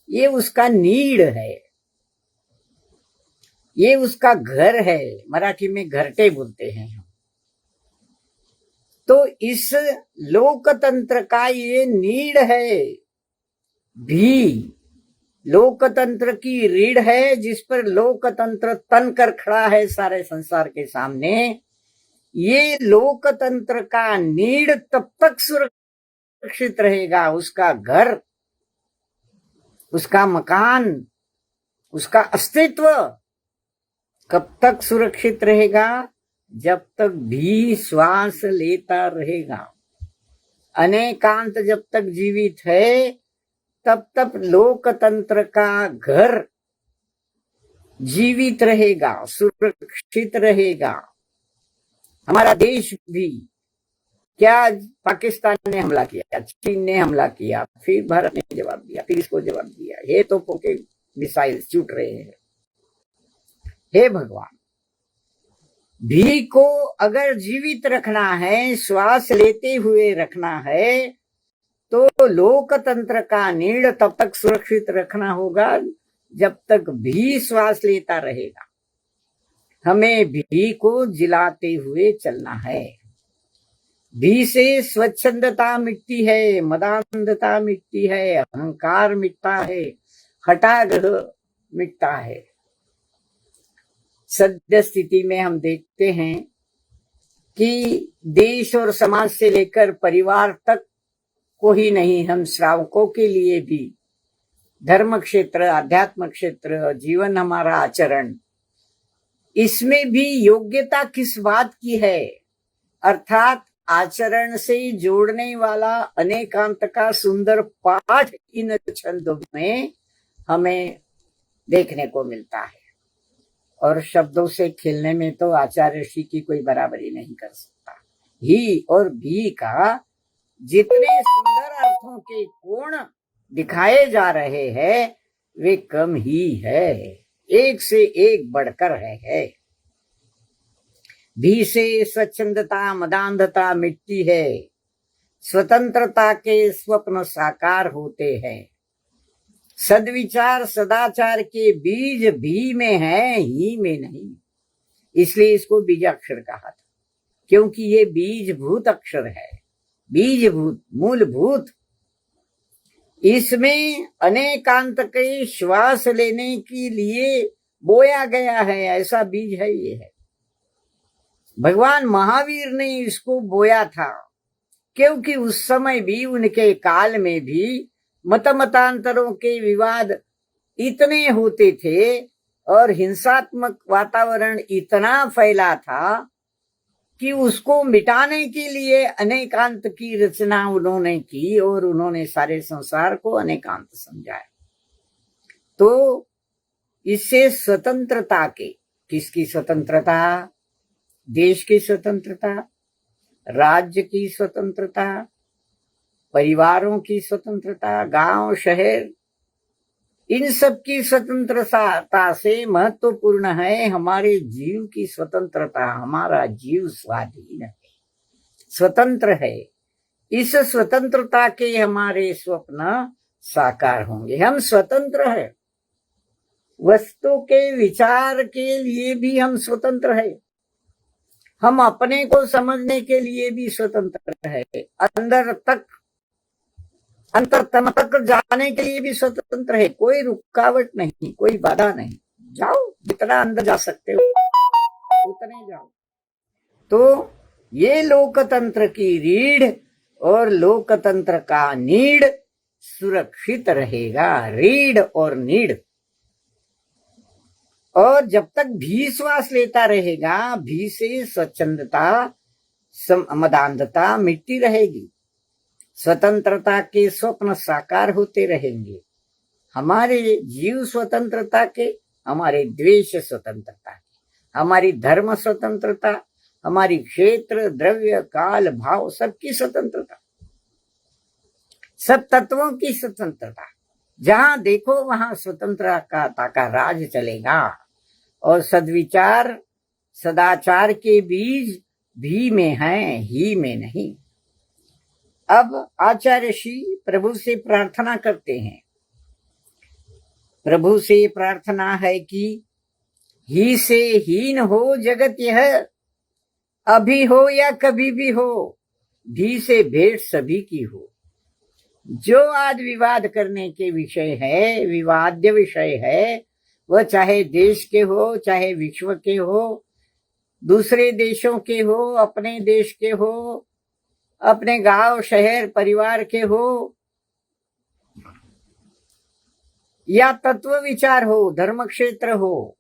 ये उसका नीड़ है, ये उसका घर है। मराठी में घरटे बोलते हैं हम। तो इस लोकतंत्र का ये नीड़ है। भी लोकतंत्र की रीढ़ है, जिस पर लोकतंत्र तन कर खड़ा है सारे संसार के सामने। ये लोकतंत्र का नीड़ तब तक सुरक्षित रहेगा, उसका घर, उसका मकान, उसका अस्तित्व कब तक सुरक्षित रहेगा? जब तक भी श्वास लेता रहेगा। अनेकांत जब तक जीवित है, तब तक लोकतंत्र का घर जीवित रहेगा, सुरक्षित रहेगा। हमारा देश भी, क्या पाकिस्तान ने हमला किया, चीन ने हमला किया, फिर भारत ने जवाब दिया, फिर इसको जवाब दिया, ये तो पोके मिसाइल छूट रहे हैं। हे भगवान, भी को अगर जीवित रखना है, श्वास लेते हुए रखना है, तो लोकतंत्र का नीड़ तब तक सुरक्षित रखना होगा जब तक भी श्वास लेता रहेगा। हमें भी को जिलाते हुए चलना है। भी से स्वच्छंदता मिटती है, मदान्धता मिटती है, अहंकार मिटता है, हठाग्रह मिटता है। सद्य स्थिति में हम देखते हैं कि देश और समाज से लेकर परिवार तक को ही नहीं, हम श्रावकों के लिए भी धर्म क्षेत्र, अध्यात्म क्षेत्र, जीवन, हमारा आचरण, इसमें भी योग्यता किस बात की है, अर्थात आचरण से जोड़ने वाला अनेकांत का सुंदर पाठ इन छंदों में हमें देखने को मिलता है। और शब्दों से खेलने में तो आचार्य ऋषि की कोई बराबरी नहीं कर सकता। ही और भी का जितने सुंदर अर्थों के कोण दिखाए जा रहे हैं वे कम ही है, एक से एक बढ़कर है। भी से स्वच्छंदता मदांधता मिटती है, स्वतंत्रता के स्वप्न साकार होते हैं। सद्विचार सदाचार के बीज भी में है, ही में नहीं, इसलिए इसको बीजाक्षर कहा था, क्योंकि ये बीजभूत अक्षर है, बीजभूत मूलभूत। इसमें अनेकांत के श्वास लेने के लिए बोया गया है, ऐसा बीज है ये है। भगवान महावीर ने इसको बोया था, क्योंकि उस समय भी, उनके काल में भी मतांतरों के विवाद इतने होते थे और हिंसात्मक वातावरण इतना फैला था कि उसको मिटाने के लिए अनेकांत की रचना उन्होंने की और उन्होंने सारे संसार को अनेकांत समझाया। तो इससे स्वतंत्रता के, किसकी स्वतंत्रता? देश की स्वतंत्रता, राज्य की स्वतंत्रता, परिवारों की स्वतंत्रता, गांव शहर, इन सब की स्वतंत्रता से महत्वपूर्ण है हमारे जीव की स्वतंत्रता। हमारा जीव स्वाधीन है, स्वतंत्र है। इस स्वतंत्रता के हमारे स्वप्न साकार होंगे। हम स्वतंत्र है, वस्तु के विचार के लिए भी हम स्वतंत्र है, हम अपने को समझने के लिए भी स्वतंत्र है, अंतरतम तक जाने के लिए भी स्वतंत्र है। कोई रुकावट नहीं, कोई बाधा नहीं, जाओ जितना अंदर जा सकते हो उतने जाओ। तो ये लोकतंत्र की रीढ़ और लोकतंत्र का नीड़ सुरक्षित रहेगा, रीढ़ और नीड़। और जब तक भी श्वास लेता रहेगा, भी से स्वच्छंदता मदांधता मिटती रहेगी, स्वतंत्रता के स्वप्न साकार होते रहेंगे। हमारे जीव स्वतंत्रता के, हमारे द्वेष स्वतंत्रता के, हमारी धर्म स्वतंत्रता, हमारी क्षेत्र द्रव्य काल भाव सबकी स्वतंत्रता, सब तत्वों की स्वतंत्रता। जहां देखो वहां स्वतंत्रता का राज चलेगा। और सद्विचार सदाचार के बीज भी में हैं, ही में नहीं। अब आचार्य ऋषि प्रभु से प्रार्थना करते हैं। प्रभु से प्रार्थना है कि ही से हीन हो जगत यह, अभी हो या कभी भी हो, भी से भेंट सभी की हो। जो आज विवाद करने के विषय है, विवाद्य विषय है, वह चाहे देश के हो, चाहे विश्व के हो, दूसरे देशों के हो, अपने देश के हो, अपने गांव शहर परिवार के हो, या तत्व विचार हो, धर्म क्षेत्र हो,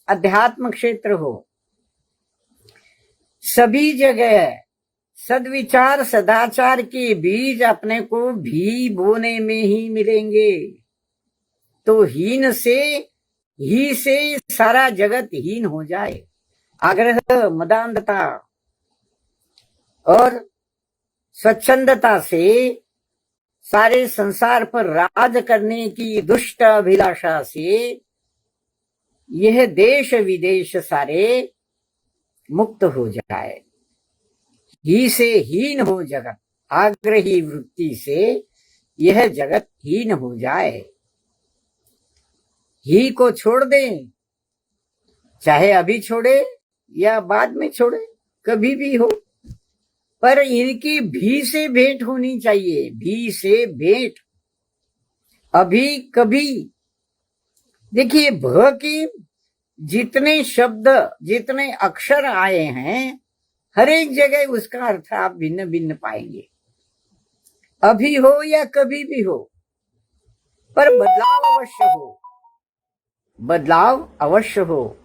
अध्यात्म क्षेत्र हो, सभी जगह सद्विचार सदाचार के बीज अपने को भी बोने में ही मिलेंगे। तो हीन से, ही से सारा जगत हीन हो जाए। आग्रह मदांधता और स्वच्छंदता से सारे संसार पर राज करने की दुष्ट अभिलाषा से यह देश विदेश सारे मुक्त हो जाए। ही से हीन हो जगत, आग्रही वृत्ति से यह जगत हीन हो जाए। ही को छोड़ दें, चाहे अभी छोड़े या बाद में छोड़े, कभी भी हो, पर इनकी भी से भेंट होनी चाहिए। भी से भेंट, अभी कभी। देखिए, भ के जितने शब्द, जितने अक्षर आए हैं, हर एक जगह उसका अर्थ आप भिन्न भिन्न पाएंगे। अभी हो या कभी भी हो, पर बदलाव अवश्य हो, बदलाव अवश्य हो।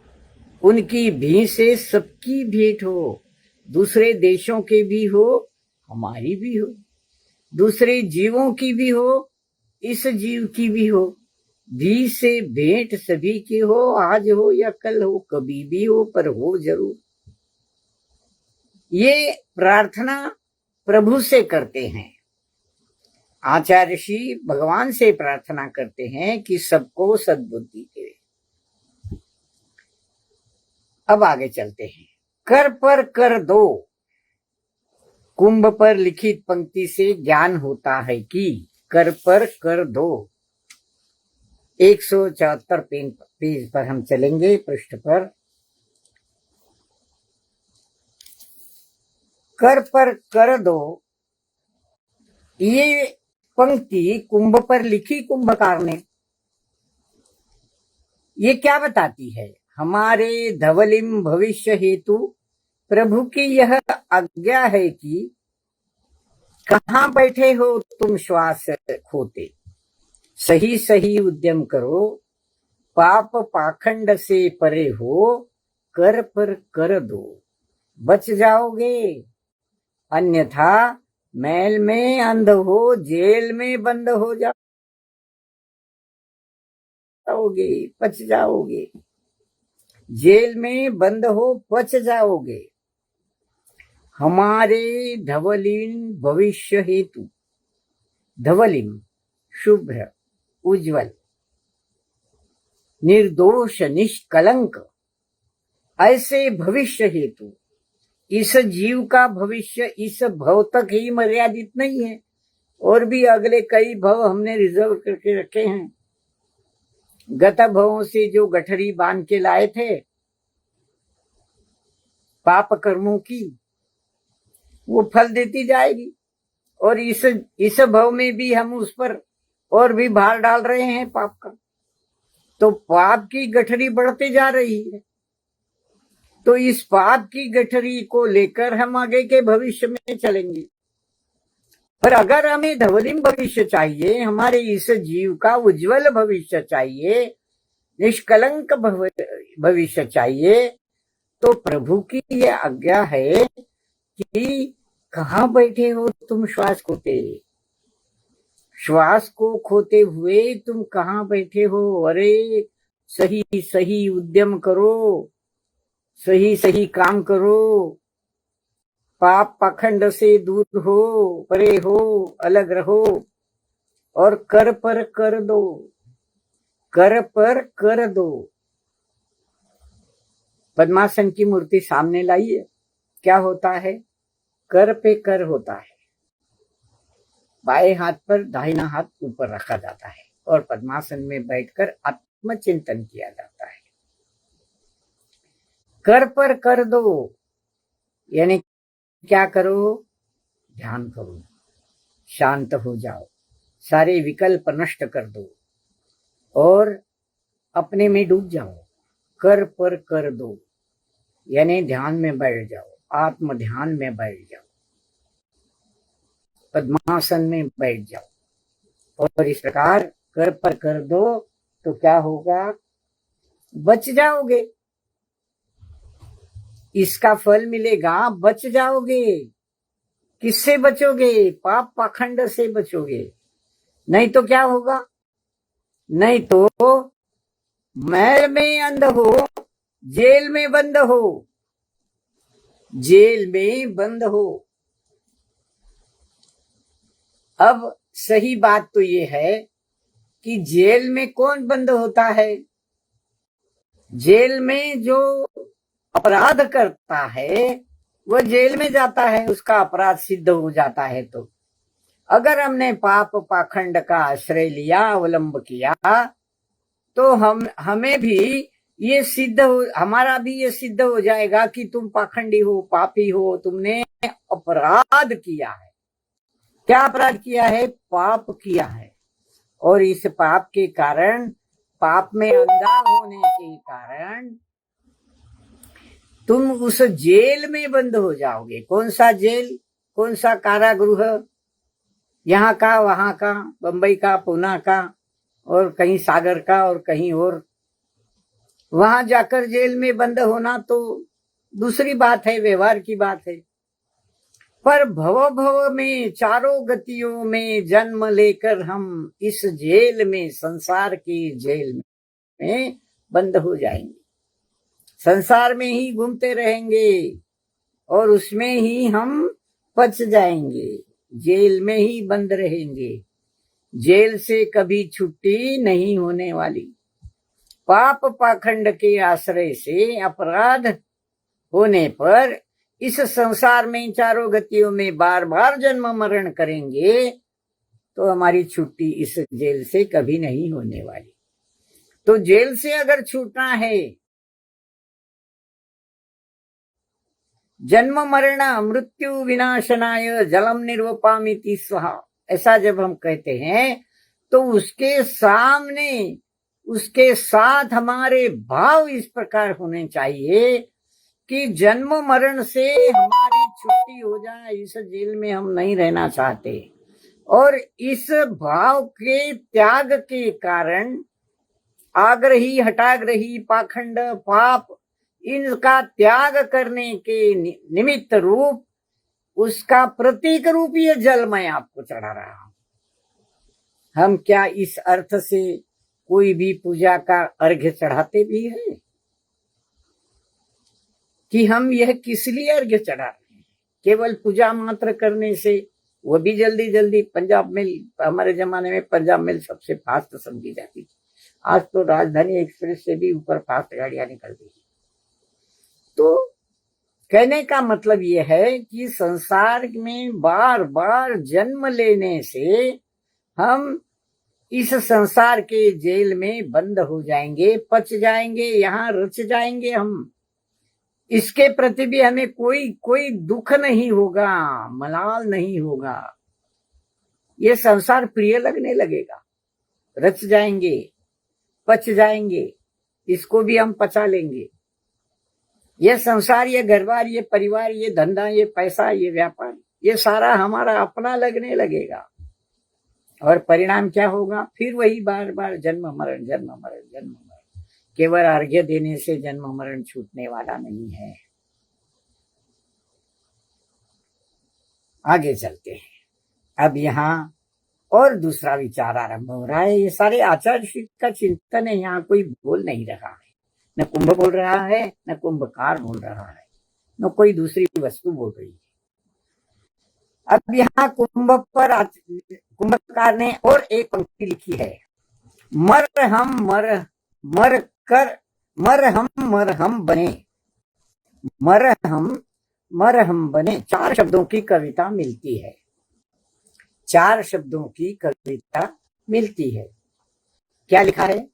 उनकी भी से सबकी भेंट हो, दूसरे देशों के भी हो, हमारी भी हो, दूसरे जीवों की भी हो, इस जीव की भी हो, भी से भेंट सभी की हो, आज हो या कल हो, कभी भी हो, पर हो जरूर। ये प्रार्थना प्रभु से करते हैं। आचार्य ऋषि भगवान से प्रार्थना करते हैं कि सबको सद्बुद्धि दे। अब आगे चलते हैं। कर पर कर दो, कुंभ पर लिखित पंक्ति से ज्ञान होता है कि कर पर कर दो। 174 पेज पर हम चलेंगे, पृष्ठ पर। कर पर कर दो, ये पंक्ति कुंभ पर लिखी कुंभकार ने। ये क्या बताती है? हमारे धवलिम भविष्य हेतु प्रभु की यह आज्ञा है कि कहाँ बैठे हो तुम श्वास खोते, सही सही उद्यम करो, पाप पाखंड से परे हो, कर पर कर दो, बच जाओगे, अन्यथा मैल में अंध हो, जेल में बंद हो जाओगे, बच जाओगे, जेल में बंद हो, बच जाओगे। हमारे धवलिन भविष्य हेतु, धवलिम शुभ्र उज्जवल निर्दोष निष्कलंक, ऐसे भविष्य हेतु। इस जीव का भविष्य इस भव तक ही मर्यादित नहीं है, और भी अगले कई भव हमने रिजर्व करके रखे हैं। गत भवों से जो गठरी बांध के लाए थे पाप कर्मों की, वो फल देती जाएगी, और इस भव में भी हम उस पर और भी भार डाल रहे हैं पाप का, तो पाप की गठरी बढ़ती जा रही है। तो इस पाप की गठरी को लेकर हम आगे के भविष्य में चलेंगे। पर अगर हमें धवलिम भविष्य चाहिए, हमारे इस जीव का उज्जवल भविष्य चाहिए, निष्कलंक भविष्य चाहिए, तो प्रभु की यह आज्ञा है कि कहाँ बैठे हो तुम श्वास खोते, श्वास को खोते हुए तुम कहाँ बैठे हो? अरे सही सही उद्यम करो, सही सही काम करो, पाप पाखंड से दूर हो, परे हो, अलग रहो, और कर पर कर दो, कर पर कर दो। पद्मासन की मूर्ति सामने लाइए। क्या होता है? कर पे कर होता है। बाएं हाथ पर दाहिना हाथ ऊपर रखा जाता है और पद्मासन में बैठकर आत्मचिंतन किया जाता है। कर पर कर दो यानी क्या करो? ध्यान करो, शांत हो जाओ, सारे विकल्प नष्ट कर दो और अपने में डूब जाओ। कर पर कर दो यानी ध्यान में बैठ जाओ, आत्म ध्यान में बैठ जाओ, पद्मासन में बैठ जाओ, और इस प्रकार कर पर कर दो तो क्या होगा? बच जाओगे, इसका फल मिलेगा, बच जाओगे। किससे बचोगे? पाप पाखंड से बचोगे। नहीं तो क्या होगा? नहीं तो मैल में अंध हो, जेल में बंद हो, जेल में बंद हो। अब सही बात तो ये है कि जेल में कौन बंद होता है? जेल में जो अपराध करता है वह जेल में जाता है, उसका अपराध सिद्ध हो जाता है। तो अगर हमने पाप पाखंड का आश्रय लिया, अवलंब किया, तो हमें भी ये सिद्ध हो, हमारा भी ये सिद्ध हो जाएगा कि तुम पाखंडी हो, पापी हो, तुमने अपराध किया है। क्या अपराध किया है? पाप किया है। और इस पाप के कारण, पाप में अंधा होने के कारण तुम उस जेल में बंद हो जाओगे। कौन सा जेल? कौन सा कारागृह? यहाँ का, वहां का, बंबई का, पूना का, और कहीं सागर का और कहीं और। वहां जाकर जेल में बंद होना तो दूसरी बात है, व्यवहार की बात है। पर भव भव में चारों गतियों में जन्म लेकर हम इस जेल में, संसार की जेल में बंद हो जाएंगे। संसार में ही घूमते रहेंगे और उसमें ही हम पच जाएंगे। जेल में ही बंद रहेंगे। जेल से कभी छुट्टी नहीं होने वाली। पाप पाखंड के आश्रय से अपराध होने पर इस संसार में चारों गतियों में बार बार जन्म मरण करेंगे तो हमारी छुट्टी इस जेल से कभी नहीं होने वाली। तो जेल से अगर छूटना है, जन्म मरण मृत्यु विनाशनाय जलम निर्वपामिति स्वाहा, ऐसा जब हम कहते हैं तो उसके सामने, उसके साथ हमारे भाव इस प्रकार होने चाहिए कि जन्म मरण से हमारी छुट्टी हो जाए, इस जेल में हम नहीं रहना चाहते। और इस भाव के त्याग के कारण आग्रही, हठाग्रही, पाखंड, पाप, इनका त्याग करने के निमित्त रूप, उसका प्रतीक रूप ये जल मैं आपको चढ़ा रहा हूं। हम क्या इस अर्थ से कोई भी पूजा का अर्घ्य चढ़ाते भी हैं कि हम यह किस लिए अर्घ्य चढ़ा रहे हैं? केवल पूजा मात्र करने से, वो भी जल्दी जल्दी। पंजाब मेल, हमारे जमाने में पंजाब मेल सबसे फास्ट समझी जाती थी। आज तो राजधानी एक्सप्रेस से भी ऊपर फास्ट गाड़ियां निकल रही है। तो कहने का मतलब यह है कि संसार में बार बार जन्म लेने से हम इस संसार के जेल में बंद हो जाएंगे, पच जाएंगे, यहाँ रच जाएंगे हम। इसके प्रति भी हमें कोई दुख नहीं होगा, मलाल नहीं होगा। ये संसार प्रिय लगने लगेगा। रच जाएंगे, पच जाएंगे, इसको भी हम पचा लेंगे। ये संसार, ये घरबार, ये परिवार, ये धंधा, ये पैसा, ये व्यापार, ये सारा हमारा अपना लगने लगेगा। और परिणाम क्या होगा? फिर वही बार बार जन्म मरण, जन्म मरण, जन्म मरण। केवल अर्घ्य देने से जन्म मरण छूटने वाला नहीं है। आगे चलते हैं। अब यहाँ और दूसरा विचार आरंभ हो रहा है। ये सारे आचार्य श्री का चिंतन है, यहाँ कोई बोल नहीं रहा है। न कुंभ बोल रहा है, न कुंभकार बोल रहा है, न कोई दूसरी वस्तु बोल रही है। अब यहाँ कुंभकार ने और एक पंक्ति लिखी है। मर हम बने, मर हम बने। 4 शब्दों की कविता मिलती है। 4 शब्दों की कविता मिलती है। क्या लिखा है?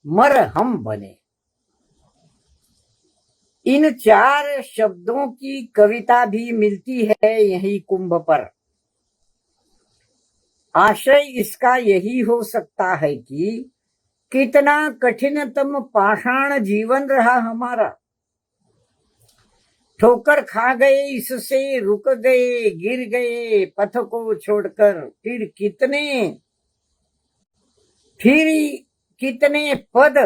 मर हम बने। इन 4 शब्दों की कविता भी मिलती है यही कुंभ पर। आशय इसका यही हो सकता है कि कितना कठिनतम पाषाण जीवन रहा हमारा। ठोकर खा गए, इससे रुक गए, गिर गए पथ को छोड़कर। फिर कितने पद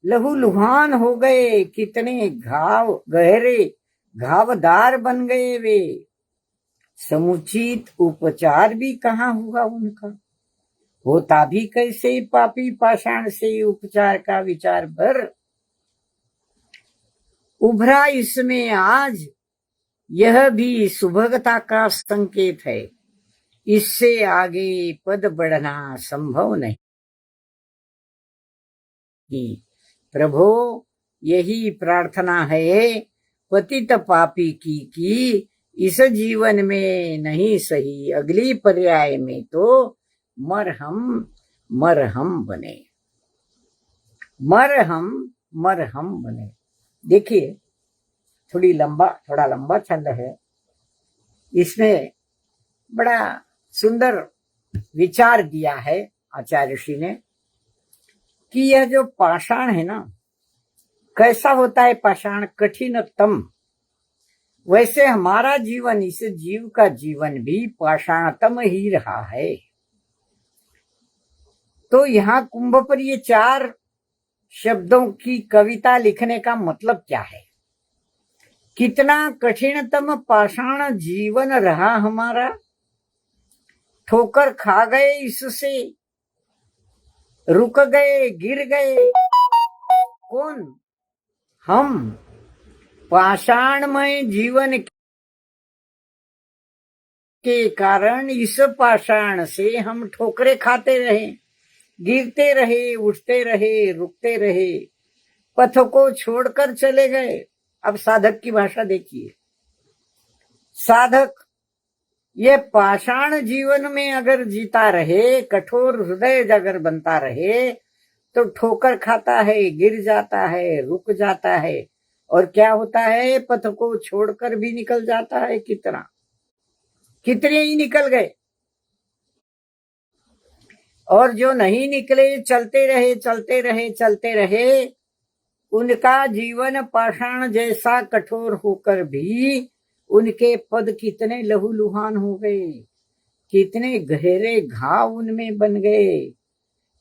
लहूलुहान हो गए, कितने घाव गहरे घावदार बन गए वे। समुचित उपचार भी कहाँ हुआ उनका। होता भी कैसे पापी पाषाण से उपचार का विचार भर। उभरा इसमें आज यह भी सुभगता का संकेत है। इससे आगे पद बढ़ना संभव नहीं। प्रभो यही प्रार्थना है पतित पापी की इस जीवन में नहीं सही, अगली पर्याय में तो मरहम बने। मरहम बने। देखिए, थोड़ा लंबा छंद है। इसमें बड़ा सुंदर विचार दिया है आचार्य ऋषि ने कि यह जो पाषाण है ना, कैसा होता है पाषाण? कठिनतम। वैसे हमारा जीवन, इस जीव का जीवन भी पाषाणतम ही रहा है। तो यहाँ कुंभ पर ये 4 शब्दों की कविता लिखने का मतलब क्या है? कितना कठिनतम पाषाण जीवन रहा हमारा, ठोकर खा गए इससे, रुक गए, गिर गए। कौन? हम। पाषाणमय जीवन के कारण इस पाषाण से हम ठोकरे खाते रहे, गिरते रहे, उठते रहे, रुकते रहे, पथ को छोड़कर चले गए। अब साधक की भाषा देखिए। साधक ये पाषाण जीवन में अगर जीता रहे, कठोर हृदय अगर बनता रहे, तो ठोकर खाता है, गिर जाता है, रुक जाता है, और क्या होता है? पथ को छोड़कर भी निकल जाता है। कितने ही निकल गए, और जो नहीं निकले, चलते रहे, चलते रहे, चलते रहे, उनका जीवन पाषाण जैसा कठोर होकर भी उनके पद कितने लहूलुहान हो गए, कितने गहरे घाव उनमें बन गए।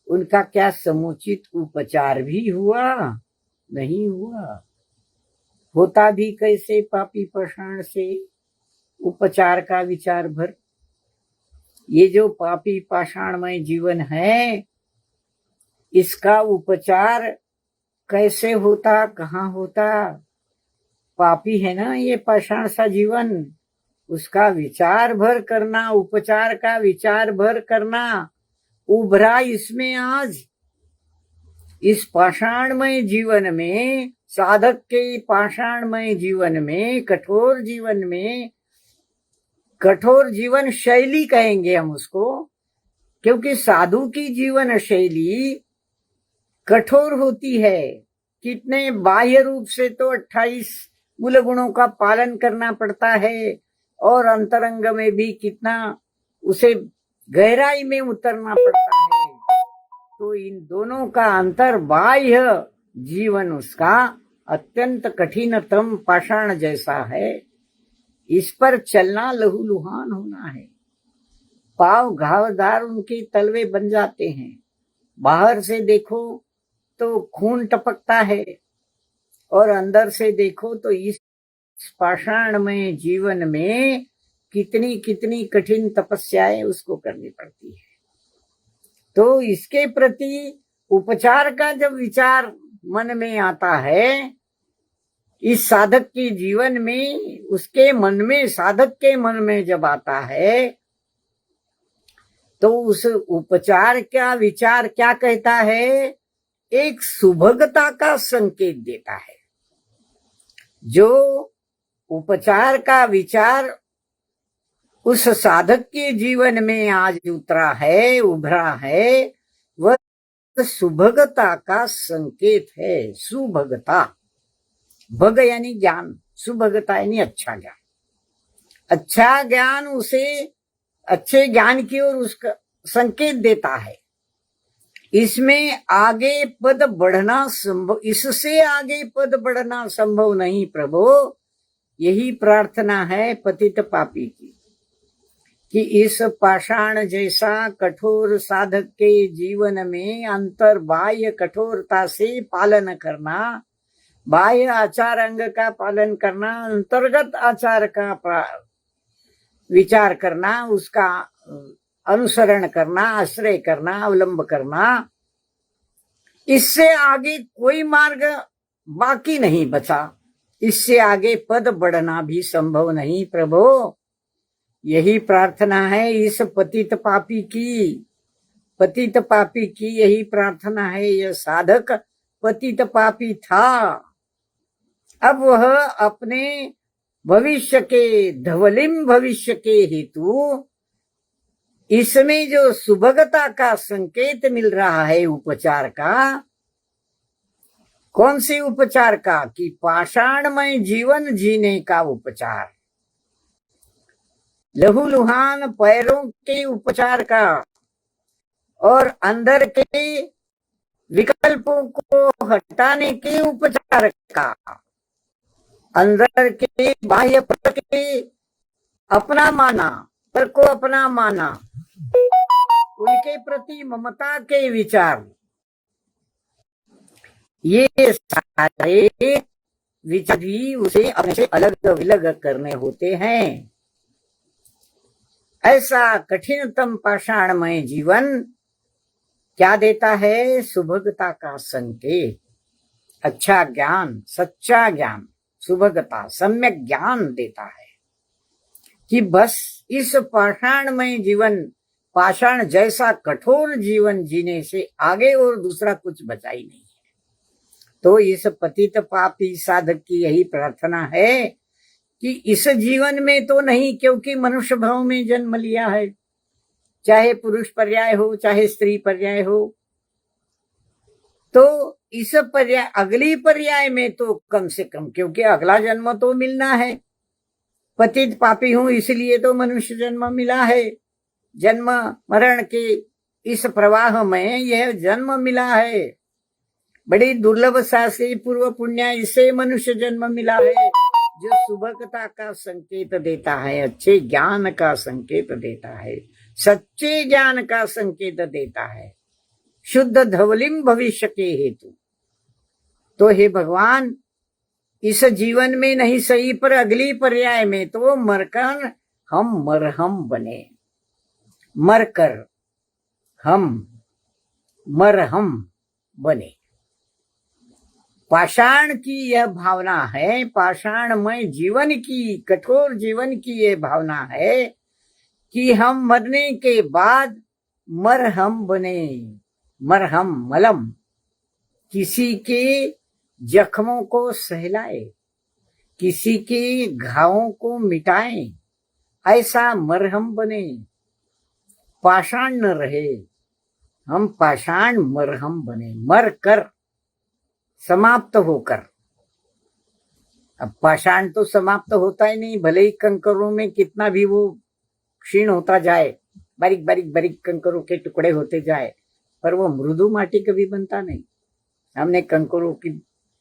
उनका क्या समुचित उपचार भी हुआ? नहीं हुआ। होता भी कैसे पापी पाषाण से उपचार का विचार भर। ये जो पापी पाषाणमय जीवन है, इसका उपचार कैसे होता, कहाँ होता? पापी है ना ये पाषाण सा जीवन, उसका विचार भर करना, उपचार का विचार भर करना। उभरा इसमें आज, इस पाषाणमय जीवन में, साधक के पाषाणमय जीवन में, कठोर जीवन में, कठोर जीवन शैली कहेंगे हम उसको, क्योंकि साधु की जीवन शैली कठोर होती है। कितने बाह्य रूप से तो 28 मूल गुणों का पालन करना पड़ता है, और अंतरंग में भी कितना उसे गहराई में उतरना पड़ता है। तो इन दोनों का अंतर, बाह्य जीवन उसका अत्यंत कठिनतम पाषाण जैसा है। इस पर चलना लहूलुहान होना है। पाव घावदार उनके तलवे बन जाते हैं। बाहर से देखो तो खून टपकता है, और अंदर से देखो तो इस पाषाणमय जीवन में कितनी कितनी कठिन तपस्याएं उसको करनी पड़ती है। तो इसके प्रति उपचार का जब विचार मन में आता है, इस साधक के जीवन में, उसके मन में, साधक के मन में जब आता है, तो उस उपचार का विचार क्या कहता है? एक सुभगता का संकेत देता है। जो उपचार का विचार उस साधक के जीवन में आज उतरा है, उभरा है, वह सुभगता का संकेत है। सुभगता, भग यानी ज्ञान, सुभगता यानी अच्छा ज्ञान। अच्छा ज्ञान उसे अच्छे ज्ञान की ओर उसका संकेत देता है। इसमें आगे पद बढ़ना संभव, इससे आगे पद बढ़ना संभव नहीं प्रभु। यही प्रार्थना है पतित पापी की, कि इस पाषाण जैसा कठोर साधक के जीवन में अंतर बाह्य कठोरता से पालन करना, बाह्य आचार अंग का पालन करना, अंतर्गत आचार का विचार करना, उसका अनुसरण करना, आश्रय करना, अवलंब करना। इससे आगे कोई मार्ग बाकी नहीं बचा। इससे आगे पद बढ़ना भी संभव नहीं प्रभु। यही प्रार्थना है इस पतित पापी की, पतित पापी की यही प्रार्थना है। यह साधक पतित पापी था, अब वह अपने भविष्य के, धवलिम भविष्य के हेतु इसमें जो सुभगता का संकेत मिल रहा है उपचार का, कौन से उपचार का? कि पाषाणमय जीवन जीने का उपचार, लहूलुहान पैरों के उपचार का, और अंदर के विकल्पों को हटाने के उपचार का। अंदर के बाह्य पर के अपना माना, पर को अपना माना, उनके प्रति ममता के विचार, ये सारे विचार भी उसे अपने से अलग विलग करने होते हैं। ऐसा कठिनतम पाषाणमय जीवन क्या देता है? सुभगता का संकेत, अच्छा ज्ञान, सच्चा ज्ञान, सुभगता, सम्यक ज्ञान देता है कि बस इस पाषाणमय जीवन, पाषाण जैसा कठोर जीवन जीने से आगे और दूसरा कुछ बचा ही नहीं है। तो इस पतित पापी साधक की यही प्रार्थना है कि इस जीवन में तो नहीं, क्योंकि मनुष्य भाव में जन्म लिया है, चाहे पुरुष पर्याय हो चाहे स्त्री पर्याय हो, तो इस पर्याय अगली पर्याय में तो कम से कम, क्योंकि अगला जन्म तो मिलना है। पतित पापी हूं इसलिए तो मनुष्य जन्म मिला है, जन्म मरण के इस प्रवाह में यह जन्म मिला है, बड़ी दुर्लभ सा से पूर्व पुण्य इससे मनुष्य जन्म मिला है, जो सुभगता का संकेत देता है, अच्छे ज्ञान का संकेत देता है, सच्चे ज्ञान का संकेत देता है, शुद्ध धवलिम भविष्य के हेतु। तो हे भगवान, इस जीवन में नहीं सही पर अगली पर्याय में तो मरकर हम मरहम बने, मरकर हम मरहम बने। पाषाण की यह भावना है, पाषाणमय जीवन की, कठोर जीवन की यह भावना है कि हम मरने के बाद मरहम बने, मरहम मलम, किसी के जख्मों को सहलाए, किसी के घावों को मिटाए, ऐसा मरहम बने, पाषाण न रहे, हम पाषाण मरहम बने, मर कर, समाप्त होकर। अब पाषाण तो समाप्त होता ही नहीं, भले ही कंकरों में कितना भी वो क्षीण होता जाए, बारीक बारीक बारीक कंकरों के टुकड़े होते जाए, पर वो मृदु माटी कभी बनता नहीं। हमने कंकरों की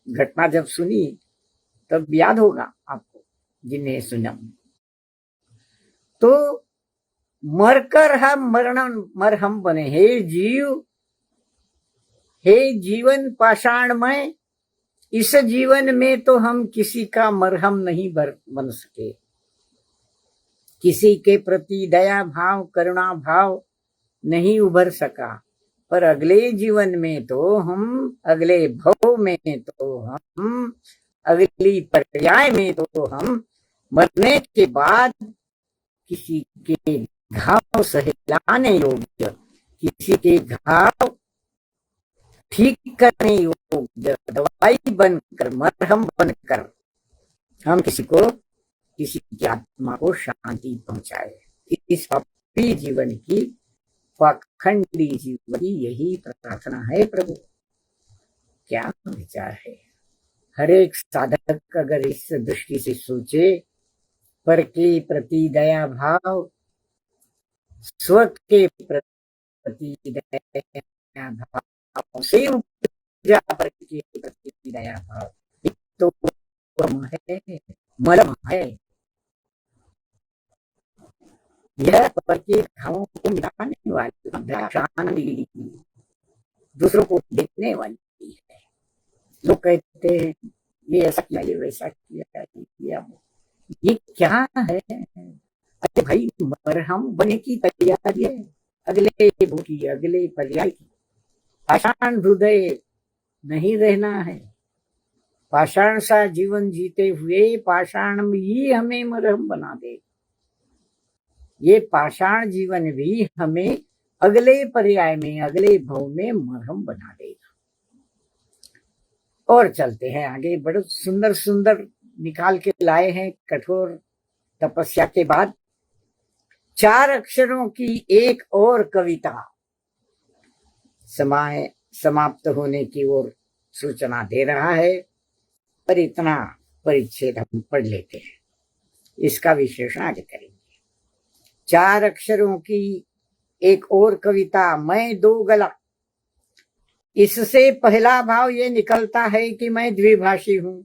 घटना जब सुनी तब याद होगा आपको, जिन्हें सुना। तो मरकर हम मरहम बने। हे जीव, हे जीवन पाषाणमय, इस जीवन में तो हम किसी का मरहम नहीं बन सके, किसी के प्रति दया भाव, करुणा भाव नहीं उभर सका, पर अगले जीवन में तो हम, अगले भव में तो हम, अगली पर्याय में तो हम मरने के बाद किसी के घाव सहलाने योग्य, किसी के घाव ठीक करने योग्य दवाई बनकर, मरहम बनकर हम किसी की आत्मा को शांति पहुंचाए। इस पापी जीवन की, पाखंडी जीवन की यही प्रार्थना है प्रभु। क्या विचार है? हर एक साधक अगर इस दृष्टि से सोचे, पर के प्रति दया भाव, स्व के प्रति दया भाव से उपजा पर के प्रति दया भाव, तो है मलम है, यह पर के घावों को मिटाने वाली, दूसरों को देखने वाली है। लोग कहते हैं ये ऐसा किया, ये वैसा किया, ये क्या है? अरे भाई, मरहम बने की तैयारी है, अगले भूखी, अगले पर्याय की। पाषाण हृदय नहीं रहना है, पाषाण सा जीवन जीते हुए पाषाण ही हमें मरहम बना दे। ये पाषाण जीवन भी हमें अगले पर्याय में, अगले भव में मरहम बना देगा। और चलते हैं आगे, बड़े सुंदर सुंदर निकाल के लाए हैं कठोर तपस्या के बाद। 4 अक्षरों की एक और कविता समय समाप्त होने की ओर सूचना दे रहा है, पर इतना परिच्छेद हम पढ़ लेते हैं, इसका विश्लेषण आगे करेंगे। 4 अक्षरों की एक और कविता, मैं दो गला। इससे पहला भाव ये निकलता है कि मैं द्विभाषी हूं,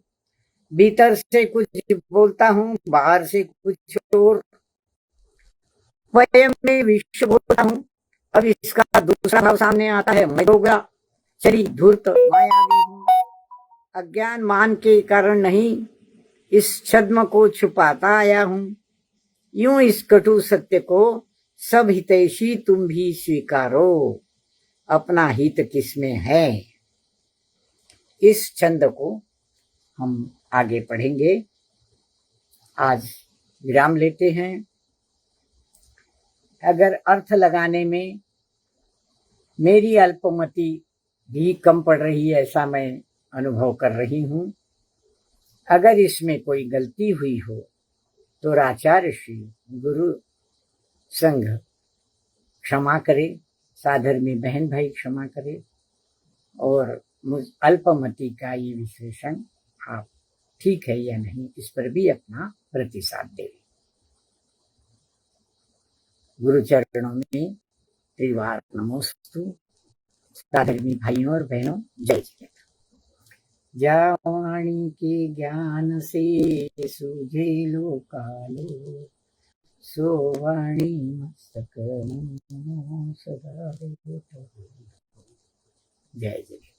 भीतर से कुछ बोलता हूँ, बाहर से कुछ और। वयम में विश्व बोलता हूँ, अब इसका दूसरा भाव सामने आता है, मैं हो गया शरीर धूर्त मायावी हूँ। अज्ञान मान के कारण नहीं, इस छद्म को छुपाता आया हूँ। यूं इस कटु सत्य को सब हितैषी तुम भी स्वीकारो, अपना हित किसमें है। इस छंद को हम आगे पढ़ेंगे। आज विराम लेते हैं। अगर अर्थ लगाने में मेरी अल्पमति भी कम पड़ रही है, ऐसा मैं अनुभव कर रही हूँ। अगर इसमें कोई गलती हुई हो तो आचार्य श्री गुरु संघ क्षमा करे, साधर्मी बहन भाई क्षमा करे, और मुझ अल्पमति का ये विश्लेषण आप ठीक है या नहीं, इस पर भी अपना प्रतिसाद दे। गुरु चरणों में त्रिवार नमोस्तु। साधर्मी भाइयों और बहनों, जय जय। जावाणी के ज्ञान से सूझे लोकालो, सोवाणी मस्तक नमो सदा। जय जय।